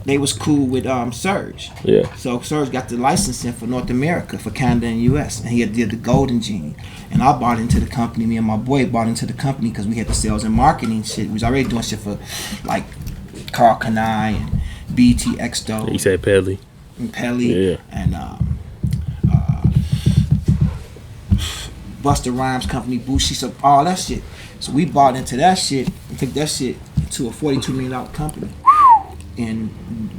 [SPEAKER 3] they was cool with Surge.
[SPEAKER 1] Yeah.
[SPEAKER 3] So Surge got the licensing for North America, for Canada and U.S. And he did the Golden Gene. And I bought into the company. Me and my boy bought into the company because we had the sales and marketing shit. We was already doing shit for like Carl Kanye and BT Exto.
[SPEAKER 1] He said Pelly.
[SPEAKER 3] And Pelly.
[SPEAKER 1] Yeah.
[SPEAKER 3] And Busta Rhymes company, Bushi, so all that shit. So we bought into that shit and took that shit to a $42 million company in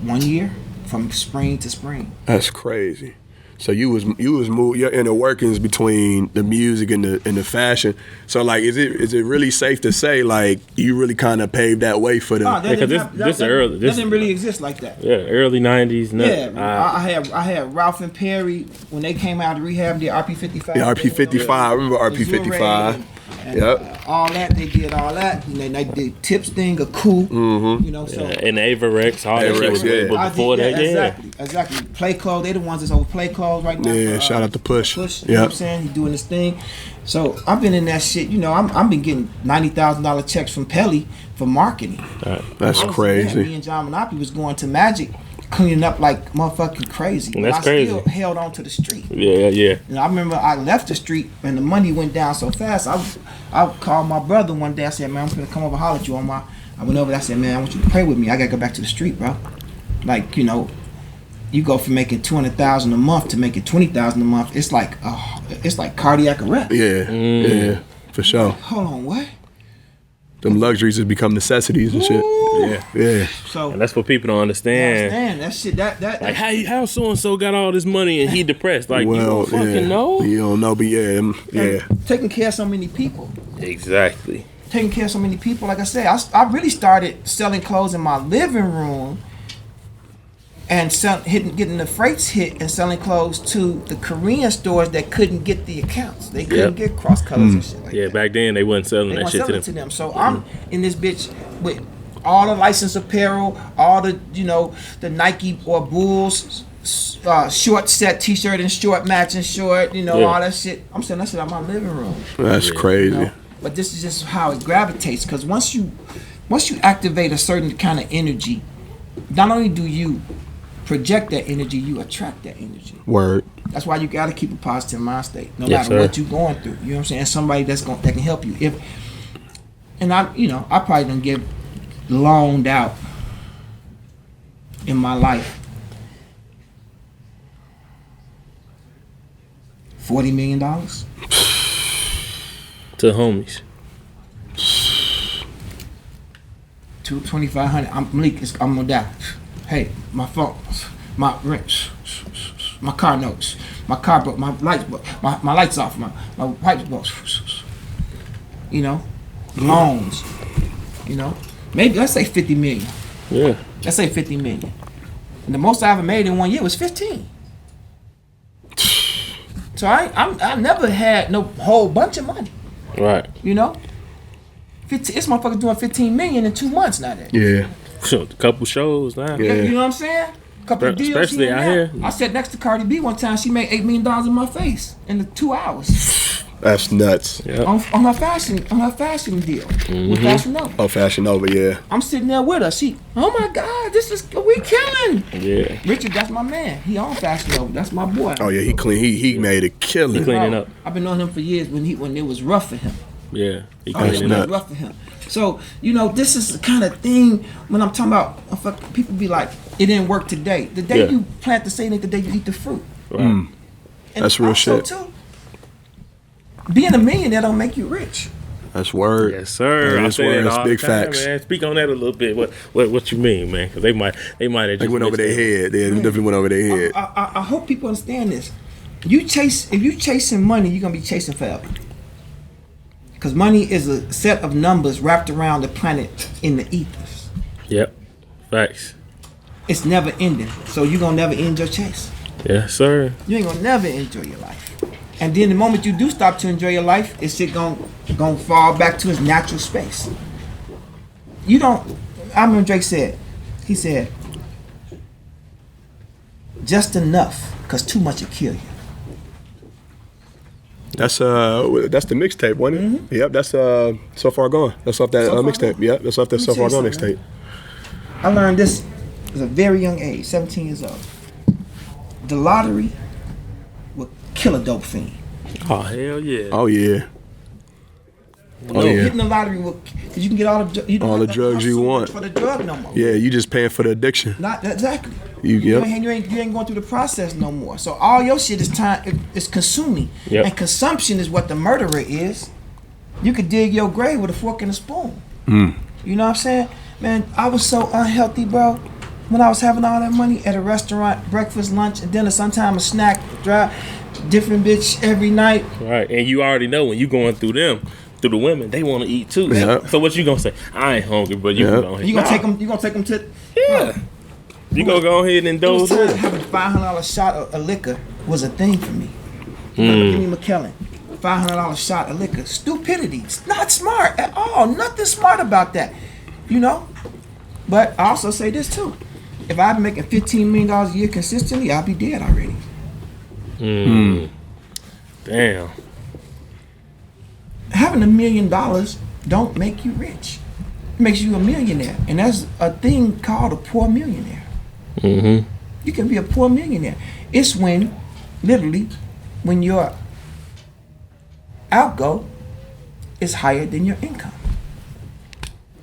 [SPEAKER 3] 1 year, from spring to spring.
[SPEAKER 2] That's crazy. So you was moved. You're in the workings between the music and the fashion. So like, is it really safe to say like you really kind of paved that way for the?
[SPEAKER 3] That didn't really exist like that.
[SPEAKER 1] Yeah, early '90s. No.
[SPEAKER 3] Yeah, I had Ralph and Perry when they came out of rehab. Did RP55.
[SPEAKER 2] Yeah, RP55. I remember RP55.
[SPEAKER 3] And all that, they did all that. And they did Tips thing, a coup.
[SPEAKER 2] Mm-hmm.
[SPEAKER 3] You know, so
[SPEAKER 1] and Averex, all that shit was before that.
[SPEAKER 3] Exactly. Play Clothes, they the ones that's over Play Clothes right now.
[SPEAKER 2] Yeah, shout out to Push.
[SPEAKER 3] You know what I'm saying? He's doing his thing. So I've been in that shit. You know, I've been getting $90,000 checks from Pelly for marketing.
[SPEAKER 2] That's crazy.
[SPEAKER 3] Me and John Monopoly was going to Magic, cleaning up like motherfucking crazy.
[SPEAKER 1] And that's
[SPEAKER 3] I
[SPEAKER 1] crazy.
[SPEAKER 3] Still held on to the street.
[SPEAKER 1] Yeah.
[SPEAKER 3] And I remember I left the street and the money went down so fast. I called my brother one day. I said, man, I'm gonna come over and holler at you on my. I went over there. I said, man, I want you to pray with me. I gotta go back to the street, bro. Like, you know, you go from making $200,000 a month to making $20,000 a month. It's like cardiac arrest.
[SPEAKER 2] Yeah, for sure.
[SPEAKER 3] Hold on, what?
[SPEAKER 2] Them luxuries have become necessities and shit. Yeah.
[SPEAKER 3] So
[SPEAKER 1] and that's what people don't understand.
[SPEAKER 3] That shit. That
[SPEAKER 1] like how so and so got all this money and he depressed. Like you don't fucking know.
[SPEAKER 2] You don't know, but yeah.
[SPEAKER 3] Taking care of so many people.
[SPEAKER 1] Exactly.
[SPEAKER 3] Taking care of so many people. Like I said, I really started selling clothes in my living room and getting the freights hit and selling clothes to the Korean stores that couldn't get the accounts. They couldn't get cross colors and shit like that.
[SPEAKER 1] Back then they wasn't selling that shit
[SPEAKER 3] to them. So I'm in this bitch with all the licensed apparel, all the, you know, the Nike or Bulls short set t-shirt and short matching short, you know, all that shit. I'm selling that shit out my living room.
[SPEAKER 2] That's crazy.
[SPEAKER 3] You know? But this is just how it gravitates, because once you activate a certain kind of energy, not only do you project that energy, you attract that energy.
[SPEAKER 2] Word.
[SPEAKER 3] That's why you gotta keep a positive mind state, no matter what you're going through. You know what I'm saying? Somebody that can help you. I probably done get loaned out in my life $40 million
[SPEAKER 1] to homies.
[SPEAKER 3] to 2,500. I'm Malik. I'm gonna die. Hey, my phone, my rent, my car notes, my car broke, my lights broke, my lights off, my pipes broke. You know, loans. You know, maybe let's say 50 million.
[SPEAKER 1] Yeah.
[SPEAKER 3] Let's say 50 million. And the most I ever made in 1 year was 15. So I never had no whole bunch of money.
[SPEAKER 1] Right.
[SPEAKER 3] You know, this motherfucker doing 15 million in 2 months now.
[SPEAKER 2] Yeah.
[SPEAKER 1] A couple shows now.
[SPEAKER 2] Yeah.
[SPEAKER 3] You know what I'm saying? Couple of deals.
[SPEAKER 1] Especially out here.
[SPEAKER 3] I sat next to Cardi B one time. She made $8 million in my face in the 2 hours.
[SPEAKER 2] That's nuts.
[SPEAKER 1] Yep.
[SPEAKER 3] On her fashion deal with Fashion Nova.
[SPEAKER 2] Oh, Fashion Nova, yeah.
[SPEAKER 3] I'm sitting there with her. She, oh my God, we killing.
[SPEAKER 1] Yeah.
[SPEAKER 3] Richard, that's my man. He on Fashion Nova. That's my boy.
[SPEAKER 2] Oh yeah, he clean. He made a killing.
[SPEAKER 1] Cleaning up.
[SPEAKER 3] I've been knowing him for years when it was rough for him.
[SPEAKER 1] Yeah, he
[SPEAKER 3] Oh,
[SPEAKER 1] cleaned
[SPEAKER 3] it's
[SPEAKER 1] it
[SPEAKER 2] nuts.
[SPEAKER 1] up.
[SPEAKER 3] rough for him. So, this is the kind of thing when I'm talking about, people be like, it didn't work today. The day
[SPEAKER 1] Yeah.
[SPEAKER 3] you plant the seed ain't the day you eat the fruit.
[SPEAKER 1] Right.
[SPEAKER 3] And
[SPEAKER 2] That's real
[SPEAKER 3] also,
[SPEAKER 2] shit.
[SPEAKER 3] too, being a millionaire don't make you rich.
[SPEAKER 2] That's word.
[SPEAKER 1] Yes, sir.
[SPEAKER 2] That
[SPEAKER 1] I
[SPEAKER 2] is
[SPEAKER 1] say
[SPEAKER 2] word.
[SPEAKER 1] that
[SPEAKER 2] That's
[SPEAKER 1] all
[SPEAKER 2] big
[SPEAKER 1] the time,
[SPEAKER 2] facts.
[SPEAKER 1] man. Speak on that a little bit. What you mean, man? Because they might have
[SPEAKER 2] They
[SPEAKER 1] just
[SPEAKER 2] went over their
[SPEAKER 1] missed that.
[SPEAKER 2] head. They definitely went over their head.
[SPEAKER 3] I hope people understand this. If you chasing money, you're gonna be chasing forever. Because money is a set of numbers wrapped around the planet in the ethers.
[SPEAKER 1] Yep. Facts.
[SPEAKER 3] It's never ending. So you're gonna never end your chase.
[SPEAKER 1] Yes, sir.
[SPEAKER 3] You ain't gonna never enjoy your life. And then the moment you do stop to enjoy your life, it's shit gonna fall back to its natural space. You don't. I remember Drake said, he said, just enough, cause too much will kill you.
[SPEAKER 2] That's the mixtape, wasn't it? Yep, that's So Far Gone. That's off that
[SPEAKER 3] So Far
[SPEAKER 2] mixtape.
[SPEAKER 3] Gone.
[SPEAKER 2] Yep, that's off that
[SPEAKER 3] Let me
[SPEAKER 2] So Far
[SPEAKER 3] tell
[SPEAKER 2] Gone
[SPEAKER 3] you
[SPEAKER 2] mixtape.
[SPEAKER 3] I learned this at a very young age, 17 years old. The lottery will kill a dope fiend.
[SPEAKER 1] Oh hell yeah.
[SPEAKER 2] Oh yeah. Oh
[SPEAKER 3] Hitting
[SPEAKER 2] yeah.
[SPEAKER 3] the lottery will, cause you can get all the
[SPEAKER 2] All the drugs you want.
[SPEAKER 3] for the drug no more.
[SPEAKER 2] Yeah, you just paying for the addiction.
[SPEAKER 3] Not exactly.
[SPEAKER 2] You
[SPEAKER 3] You
[SPEAKER 2] yep.
[SPEAKER 3] ain't going through the process no more. So all your shit is consuming.
[SPEAKER 1] Yep.
[SPEAKER 3] And consumption is what the murderer is. You could dig your grave with a fork and a spoon. You know what I'm saying? Man, I was so unhealthy, bro. When I was having all that money at a restaurant, breakfast, lunch, and dinner, sometime a snack, drive, different bitch every night.
[SPEAKER 1] Right. And you already know when you going through the women, they want to eat too.
[SPEAKER 2] Yeah.
[SPEAKER 1] So what you gonna say? I ain't hungry, but you
[SPEAKER 2] Yeah.
[SPEAKER 1] can go ahead.
[SPEAKER 3] You gonna take them? You gonna take them to?
[SPEAKER 1] Yeah. You gonna go ahead and
[SPEAKER 3] It was
[SPEAKER 1] indulge
[SPEAKER 3] time
[SPEAKER 1] it.
[SPEAKER 3] having $500 shot of liquor was a thing for me. Jimmy McKellen, $500 shot of liquor. Stupidity. It's not smart at all. Nothing smart about that. But I also say this too. If I've been making $15 million a year consistently, I'll be dead already.
[SPEAKER 1] Damn.
[SPEAKER 3] Having $1 million don't make you rich. It makes you a millionaire. And that's a thing called a poor millionaire.
[SPEAKER 1] Mm-hmm.
[SPEAKER 3] You can be a poor millionaire. It's when, literally, when your outgo is higher than your income.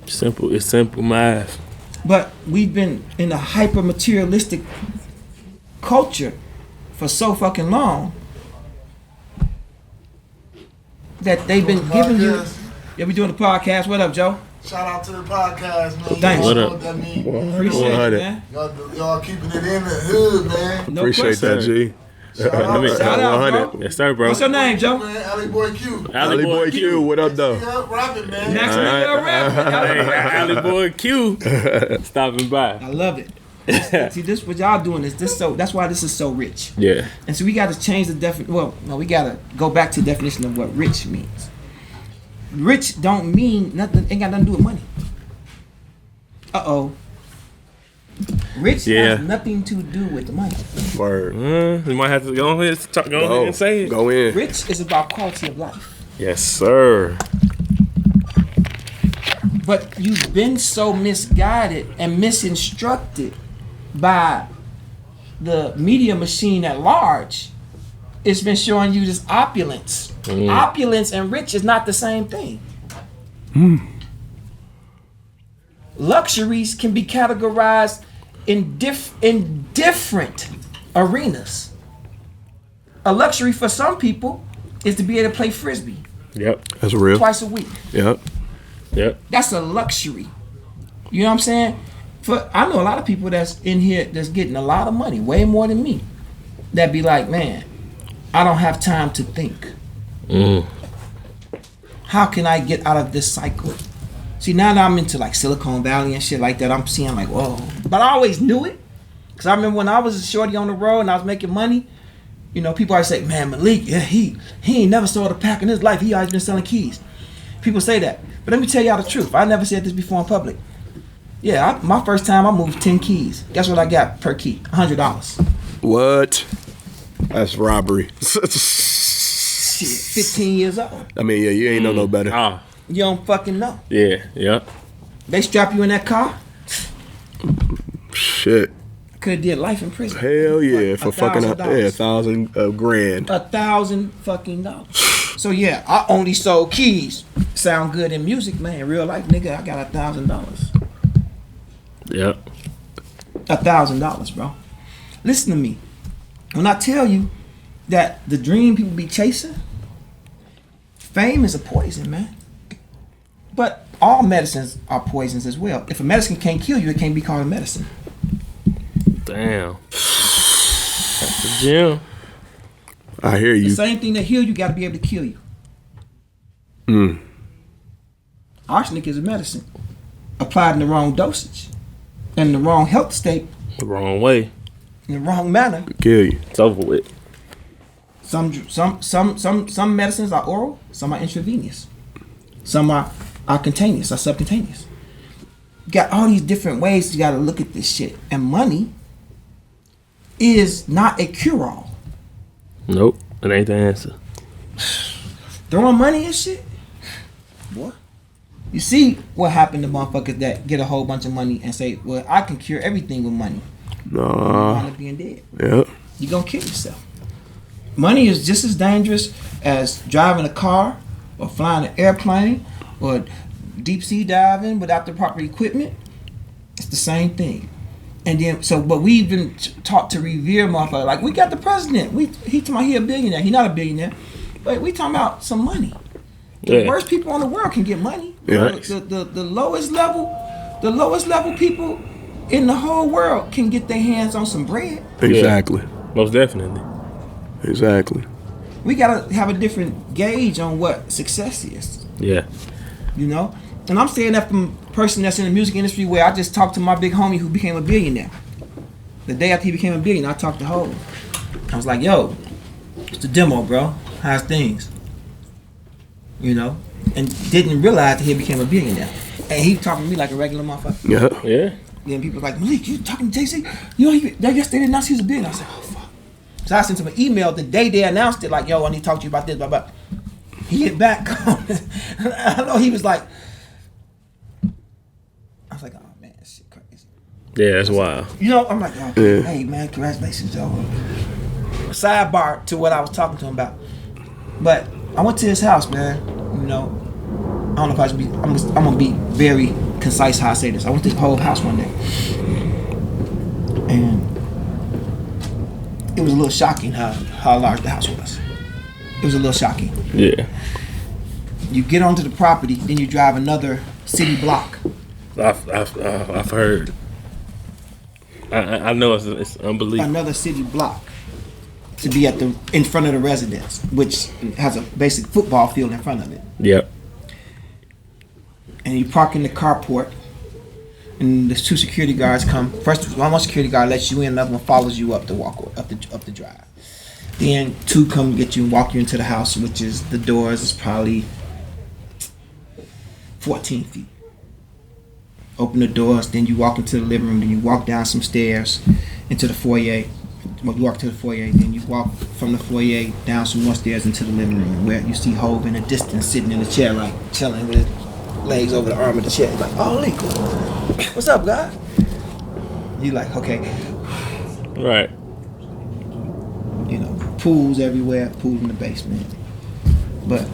[SPEAKER 1] Simple. It's simple math.
[SPEAKER 3] But we've been in a hyper materialistic culture for so fucking long that they've been giving you. Yeah, we doing the podcast. What up, Joe?
[SPEAKER 4] Shout out to the podcast, man.
[SPEAKER 3] Thanks.
[SPEAKER 4] You
[SPEAKER 1] What
[SPEAKER 4] know
[SPEAKER 1] up?
[SPEAKER 4] what that means.
[SPEAKER 3] Appreciate it,
[SPEAKER 2] 100.
[SPEAKER 3] man.
[SPEAKER 4] Y'all keeping it in the hood, man.
[SPEAKER 3] No
[SPEAKER 2] Appreciate
[SPEAKER 3] question.
[SPEAKER 2] that, G.
[SPEAKER 4] Shout out,
[SPEAKER 1] me-
[SPEAKER 3] Shout out,
[SPEAKER 2] 100.
[SPEAKER 3] bro.
[SPEAKER 1] Yes, sir, bro.
[SPEAKER 3] What's your name, Joe?
[SPEAKER 4] man. Alley Boy Q.
[SPEAKER 2] Ali Boy Q, what up though?
[SPEAKER 4] Yeah, rapping, man.
[SPEAKER 3] Next
[SPEAKER 2] All
[SPEAKER 3] week,
[SPEAKER 2] right.
[SPEAKER 3] you're rapping.
[SPEAKER 1] Hey, Alley Boy Q stopping by.
[SPEAKER 3] I love it. See, this what y'all doing is this so. That's why this is so rich.
[SPEAKER 1] Yeah.
[SPEAKER 3] And so we got to change the definition. Well, no, we got to go back to the definition of what rich means. Rich don't mean nothing. Ain't got nothing to do with money. Rich
[SPEAKER 1] Yeah.
[SPEAKER 3] has nothing to do with the money.
[SPEAKER 2] Word.
[SPEAKER 1] You might have to go ahead and say it.
[SPEAKER 2] Go in.
[SPEAKER 3] Rich is about quality of life.
[SPEAKER 1] Yes, sir.
[SPEAKER 3] But you've been so misguided and misinstructed by the media machine at large. It's been showing you this opulence. Opulence and rich is not the same thing. Luxuries can be categorized in different arenas. A luxury for some people is to be able to play frisbee
[SPEAKER 1] Yep.
[SPEAKER 2] That's real.
[SPEAKER 3] twice a week.
[SPEAKER 2] Yep.
[SPEAKER 1] Yep.
[SPEAKER 3] That's a luxury. You know what I'm saying? I know a lot of people that's in here that's getting a lot of money, way more than me, that be like, man, I don't have time to think. How can I get out of this cycle? See, now that I'm into like Silicon Valley and shit like that, I'm seeing like, whoa. But I always knew it. Because I remember when I was a shorty on the road and I was making money, people always say, man, Malik, yeah, he ain't never sold a pack in his life. He always been selling keys. People say that. But let me tell y'all the truth. I never said this before in public. Yeah, my first time I moved 10 keys. Guess what I got per key? $100.
[SPEAKER 2] What? That's robbery.
[SPEAKER 3] Shit, 15 years old.
[SPEAKER 2] I mean, yeah, you ain't know no better.
[SPEAKER 1] Ah.
[SPEAKER 3] You don't fucking know.
[SPEAKER 1] Yeah. Yep.
[SPEAKER 3] They strap you in that car.
[SPEAKER 2] Shit.
[SPEAKER 3] Could have did life in prison.
[SPEAKER 2] Hell yeah, for fucking
[SPEAKER 3] $1,000.
[SPEAKER 2] $1,000 grand.
[SPEAKER 3] $1,000 fucking dollars. So yeah, I only sold keys sound good in music, man. In real life, nigga, I got $1,000.
[SPEAKER 1] Yep.
[SPEAKER 3] $1,000, bro. Listen to me. When I tell you that the dream people be chasing, fame is a poison, man. But all medicines are poisons as well. If a medicine can't kill you, it can't be called a medicine.
[SPEAKER 1] Damn. That's the gym.
[SPEAKER 2] I hear
[SPEAKER 3] The
[SPEAKER 2] you.
[SPEAKER 3] same thing that heal you got to be able to kill you. Arsenic is a medicine applied in the wrong dosage, in the wrong health state,
[SPEAKER 1] The wrong way.
[SPEAKER 3] in the wrong manner.
[SPEAKER 2] Kill you.
[SPEAKER 1] It's over with.
[SPEAKER 3] Some medicines are oral, some are intravenous, some are cutaneous or subcutaneous. You got all these different ways you got to look at this shit, and money is not a cure-all.
[SPEAKER 1] Nope. It ain't the answer.
[SPEAKER 3] Throwing money and shit, boy. You see what happened to motherfuckers that get a whole bunch of money and say, "Well, I can cure everything with money." You
[SPEAKER 2] Nah.
[SPEAKER 3] wind up being dead.
[SPEAKER 2] Yeah.
[SPEAKER 3] You're gonna kill yourself. Money is just as dangerous as driving a car or flying an airplane or deep sea diving without the proper equipment. It's the same thing. And then, but we've been taught to revere motherfuckers. Like, we got the president. He talking about he a billionaire. He not a billionaire. But we talking about some money. The worst people in the world can get money.
[SPEAKER 2] Yeah.
[SPEAKER 3] The lowest level people in the whole world can get their hands on some bread.
[SPEAKER 2] Exactly.
[SPEAKER 1] Most definitely.
[SPEAKER 2] Exactly.
[SPEAKER 3] We gotta have a different gauge on what success is,
[SPEAKER 1] Yeah.
[SPEAKER 3] you know. And I'm saying that from a person that's in the music industry, where I just talked to my big homie who became a billionaire. The day after he became a billionaire, I talked to Hov. I was like, "Yo, it's the demo, bro. How's things?" You know, and didn't realize that he became a billionaire. And he talking to me like a regular motherfucker.
[SPEAKER 2] Yeah.
[SPEAKER 1] Yeah.
[SPEAKER 3] Then people like, "Malik, you talking to JC? You know, they didn't announce he was a billionaire." I said, "Oh fuck." So I sent him an email the day they announced it, like, "Yo, I need to talk to you about this, blah blah." He hit back. I know he was like, I was like, "Oh man, that shit crazy."
[SPEAKER 1] Yeah, that's wild.
[SPEAKER 3] You know, I'm like, "Oh,
[SPEAKER 2] Yeah.
[SPEAKER 3] hey man, congratulations, yo." Sidebar to what I was talking to him about, but I went to his house, man. You know, I don't know if I should be. I'm gonna be very concise how I say this. I went to his whole house one day, and it was a little shocking how large the house was. It was a little shocking.
[SPEAKER 1] Yeah.
[SPEAKER 3] You get onto the property, then you drive another city block.
[SPEAKER 1] I've heard. I know it's unbelievable.
[SPEAKER 3] Another city block to be in front of the residence, which has a basic football field in front of it.
[SPEAKER 1] Yep.
[SPEAKER 3] And you park in the carport, and there's two security guards come. First, one security guard lets you in, another one follows you up the drive. Then two come get you and walk you into the house, which is the doors is probably 14 feet. Open the doors, then you walk into the living room, then you walk down some stairs into the foyer. You walk to the foyer, then you walk from the foyer down some more stairs into the living room, where you see Hov in the distance sitting in the chair, like chilling with his legs over the arm of the chair. He's like, "Oh, Lee, what's up, guy?" You like, okay,
[SPEAKER 1] Right.
[SPEAKER 3] you know, pools everywhere, pools in the basement. But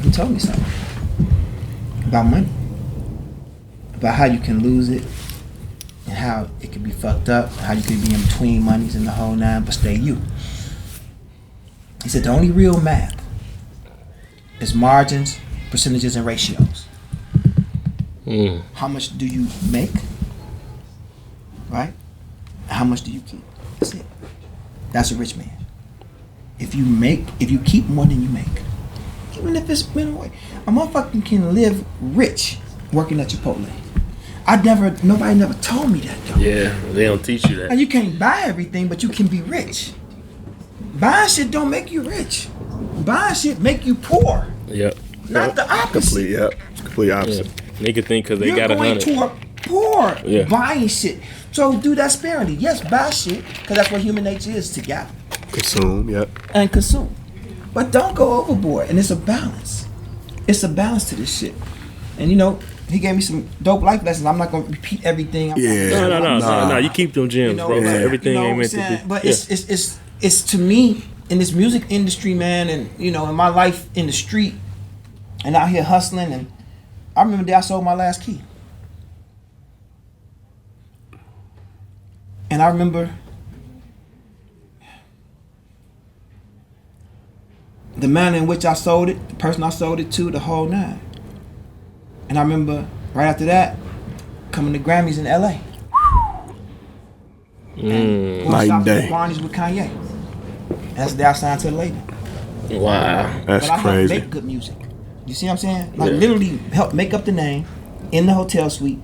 [SPEAKER 3] he told me something about money, about how you can lose it, and how it can be fucked up, how you can be in between monies and the whole nine, but stay you. He said the only real math is margins, percentages, and ratios. How much do you make? Right? How much do you keep? That's it. That's a rich man. If you keep more than you make, even if it's been away, a motherfucker can live rich working at Chipotle. Nobody never told me that though.
[SPEAKER 1] Yeah, they don't teach you
[SPEAKER 3] And
[SPEAKER 1] that.
[SPEAKER 3] you can't buy everything, but you can be rich. Buying shit don't make you rich. Buying shit make you poor.
[SPEAKER 1] Yep.
[SPEAKER 3] Not the opposite.
[SPEAKER 2] Complete
[SPEAKER 1] Yeah.
[SPEAKER 2] opposite.
[SPEAKER 1] Nigga think because they
[SPEAKER 3] You're
[SPEAKER 1] got
[SPEAKER 3] going
[SPEAKER 1] 100.
[SPEAKER 3] toward poor
[SPEAKER 1] Yeah.
[SPEAKER 3] buying shit. So do that sparingly. Yes, buy shit, because that's what human nature is, to gather
[SPEAKER 2] Consume. Yep.
[SPEAKER 3] and consume. But don't go overboard. And it's a balance. It's a balance to this shit. And you know, he gave me some dope life lessons. I'm not gonna repeat everything.
[SPEAKER 2] Yeah.
[SPEAKER 1] No. You keep them gems,
[SPEAKER 3] You know,
[SPEAKER 1] bro.
[SPEAKER 3] but,
[SPEAKER 1] Everything
[SPEAKER 3] you know
[SPEAKER 1] ain't
[SPEAKER 3] what
[SPEAKER 1] meant
[SPEAKER 3] I'm
[SPEAKER 1] to
[SPEAKER 3] saying?
[SPEAKER 1] be.
[SPEAKER 3] But
[SPEAKER 1] Yeah.
[SPEAKER 3] it's to me in this music industry, man, and you know, in my life in the street, and out here hustling. And I remember the day I sold my last key. And I remember the manner in which I sold it, the person I sold it to, the whole nine. And I remember right after that, coming to Grammys in LA.
[SPEAKER 2] Night and day.
[SPEAKER 3] Barney's with Kanye. And that's the day I signed to the label.
[SPEAKER 1] Wow.
[SPEAKER 2] That's
[SPEAKER 3] But I helped
[SPEAKER 2] crazy.
[SPEAKER 3] make good music. You see what I'm saying? Like literally help make up the name in the hotel suite.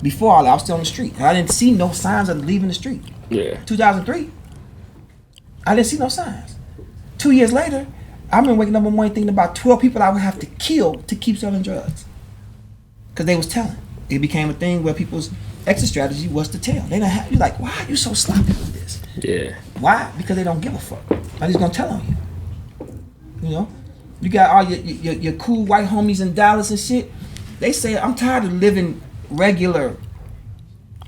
[SPEAKER 3] Before all that, I was still on the street. And I didn't see no signs of leaving the street.
[SPEAKER 1] Yeah.
[SPEAKER 3] 2003, I didn't see no signs. 2 years later, I remember waking up one morning thinking about 12 people I would have to kill to keep selling drugs. Because they was telling. It became a thing where people's exit strategy was to tell. They don't have, you're like, why are you so sloppy with this?
[SPEAKER 1] Yeah.
[SPEAKER 3] Why? Because they don't give a fuck. I'm just gonna tell on you. You know? You got all your cool white homies in Dallas and shit. They say, I'm tired of living regular.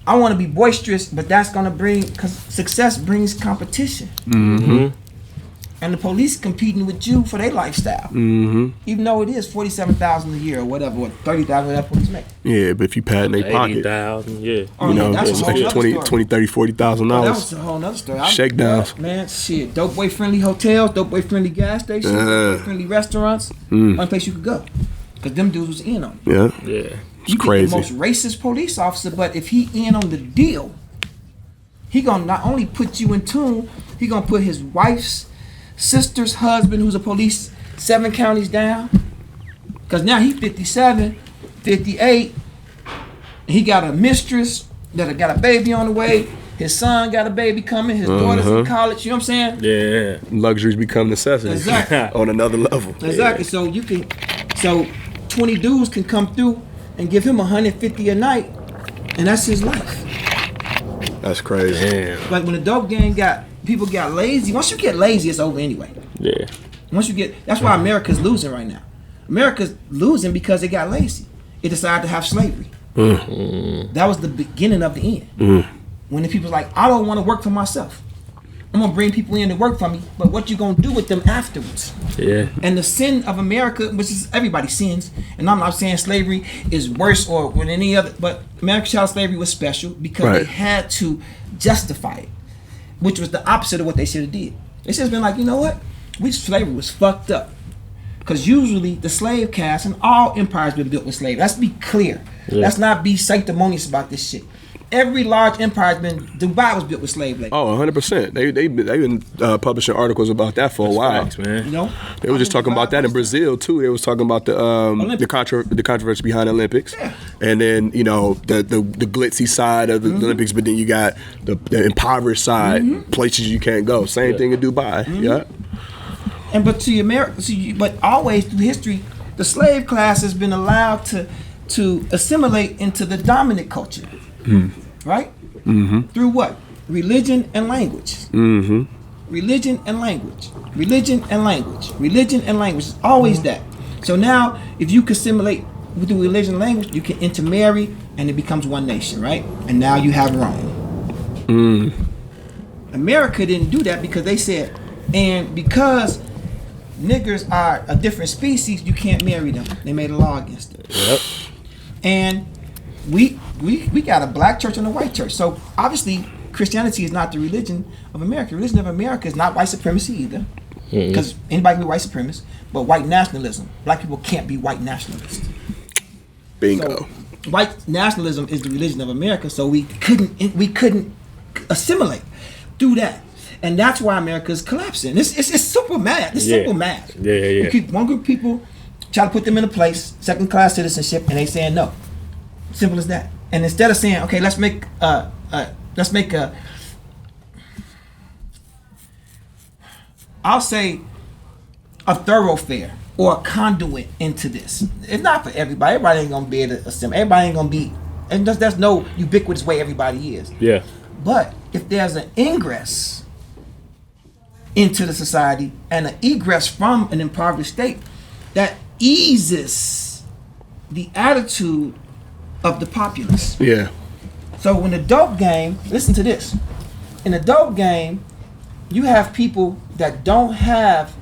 [SPEAKER 3] I want to be boisterous, but that's gonna bring, because success brings competition.
[SPEAKER 2] Mm-hmm.
[SPEAKER 3] And the police competing with you for their lifestyle.
[SPEAKER 2] Mm-hmm.
[SPEAKER 3] Even though it is $47,000 a year or whatever, or $30,000 that police make.
[SPEAKER 2] Yeah, but if you pat in their pocket,
[SPEAKER 1] 80,000, yeah.
[SPEAKER 3] Oh,
[SPEAKER 2] you know,
[SPEAKER 3] that's a whole
[SPEAKER 2] extra
[SPEAKER 3] nother
[SPEAKER 2] 20,
[SPEAKER 3] story.
[SPEAKER 2] 20, 30, $40,000.
[SPEAKER 3] Oh, that was a whole nother story.
[SPEAKER 2] Shakedowns.
[SPEAKER 3] Man, shit. Dope boy friendly hotels, dope boy friendly gas stations, dope boy friendly restaurants. Only place you could go. Because them dudes was in on it.
[SPEAKER 2] Yeah,
[SPEAKER 1] Yeah.
[SPEAKER 3] You
[SPEAKER 2] crazy.
[SPEAKER 3] get the most racist police officer, but if he in on the deal, he gonna not only put you in tune, he gonna put his wife's sister's husband, who's a police 7 counties down. Because now he 57, 58. He got a mistress that got a baby on the way. His son got a baby coming. His daughter's in college. You know what I'm saying?
[SPEAKER 1] Yeah.
[SPEAKER 2] luxuries become necessities
[SPEAKER 3] Exactly.
[SPEAKER 2] on another level.
[SPEAKER 3] Exactly. So you can, so 20 dudes can come through and give him 150 a night, and that's his life.
[SPEAKER 2] That's crazy.
[SPEAKER 1] Damn.
[SPEAKER 3] Like when the dope gang people got lazy. Once you get lazy, it's over anyway.
[SPEAKER 1] Yeah.
[SPEAKER 3] Once you get, that's why America's losing right now. America's losing because they got lazy. It decided to have slavery. That was the beginning of the end. When the people's like, I don't want to work for myself. I'm gonna bring people in to work for me, but what you gonna do with them afterwards?
[SPEAKER 1] Yeah.
[SPEAKER 3] And the sin of America, which is everybody sins, and I'm not saying slavery is worse or than any other, but American child slavery was special because they had to justify it, which was the opposite of what they should have did. They should have been like, you know what? Slavery was fucked up. Because usually the slave caste and all empires been built with slavery. Let's be clear.
[SPEAKER 1] Yeah.
[SPEAKER 3] Let's not be sanctimonious about this shit. Every large empire has been, Dubai was built with slave labor.
[SPEAKER 2] Oh, 100%. They've been publishing articles about that for a while.
[SPEAKER 1] Facts, man.
[SPEAKER 3] You know?
[SPEAKER 2] They were just talking about that in Brazil too. They was talking about the controversy behind the Olympics, and then the glitzy side of the Olympics. But then you got the impoverished side, places you can't go. Same thing in Dubai. Yeah.
[SPEAKER 3] And but to America, but always through history, the slave class has been allowed to assimilate into the dominant culture, right? Through what? Religion and language. Religion and language. Religion and language. Religion and language. It's always that. So now, if you can assimilate with religion and language, you can intermarry, and it becomes one nation, right? And now you have Rome. America didn't do that because they said, and because niggers are a different species, you can't marry them. They made a law against it.
[SPEAKER 1] Yep.
[SPEAKER 3] And we got a black church and a white church. So obviously Christianity is not the religion of America. The religion of America is not white supremacy either. Because anybody can be white supremacist, but white nationalism. Black people can't be white nationalists.
[SPEAKER 2] Bingo.
[SPEAKER 3] So white nationalism is the religion of America, so we couldn't assimilate through that. And that's why America's collapsing. It's simple math. It's simple math.
[SPEAKER 1] Yeah.
[SPEAKER 3] You keep one group of people, try to put them in a place, second class citizenship, and they saying no. Simple as that. And instead of saying, okay, let's make a I'll say a thoroughfare or a conduit into this. It's not for everybody. Everybody ain't gonna be able to assimilate. Everybody ain't gonna be, and there's no ubiquitous way everybody is.
[SPEAKER 1] Yeah.
[SPEAKER 3] But if there's an ingress into the society and an egress from an impoverished state, that eases the attitude of the populace.
[SPEAKER 2] Yeah.
[SPEAKER 3] So when the dope game, listen to this. In the dope game, you have people that don't have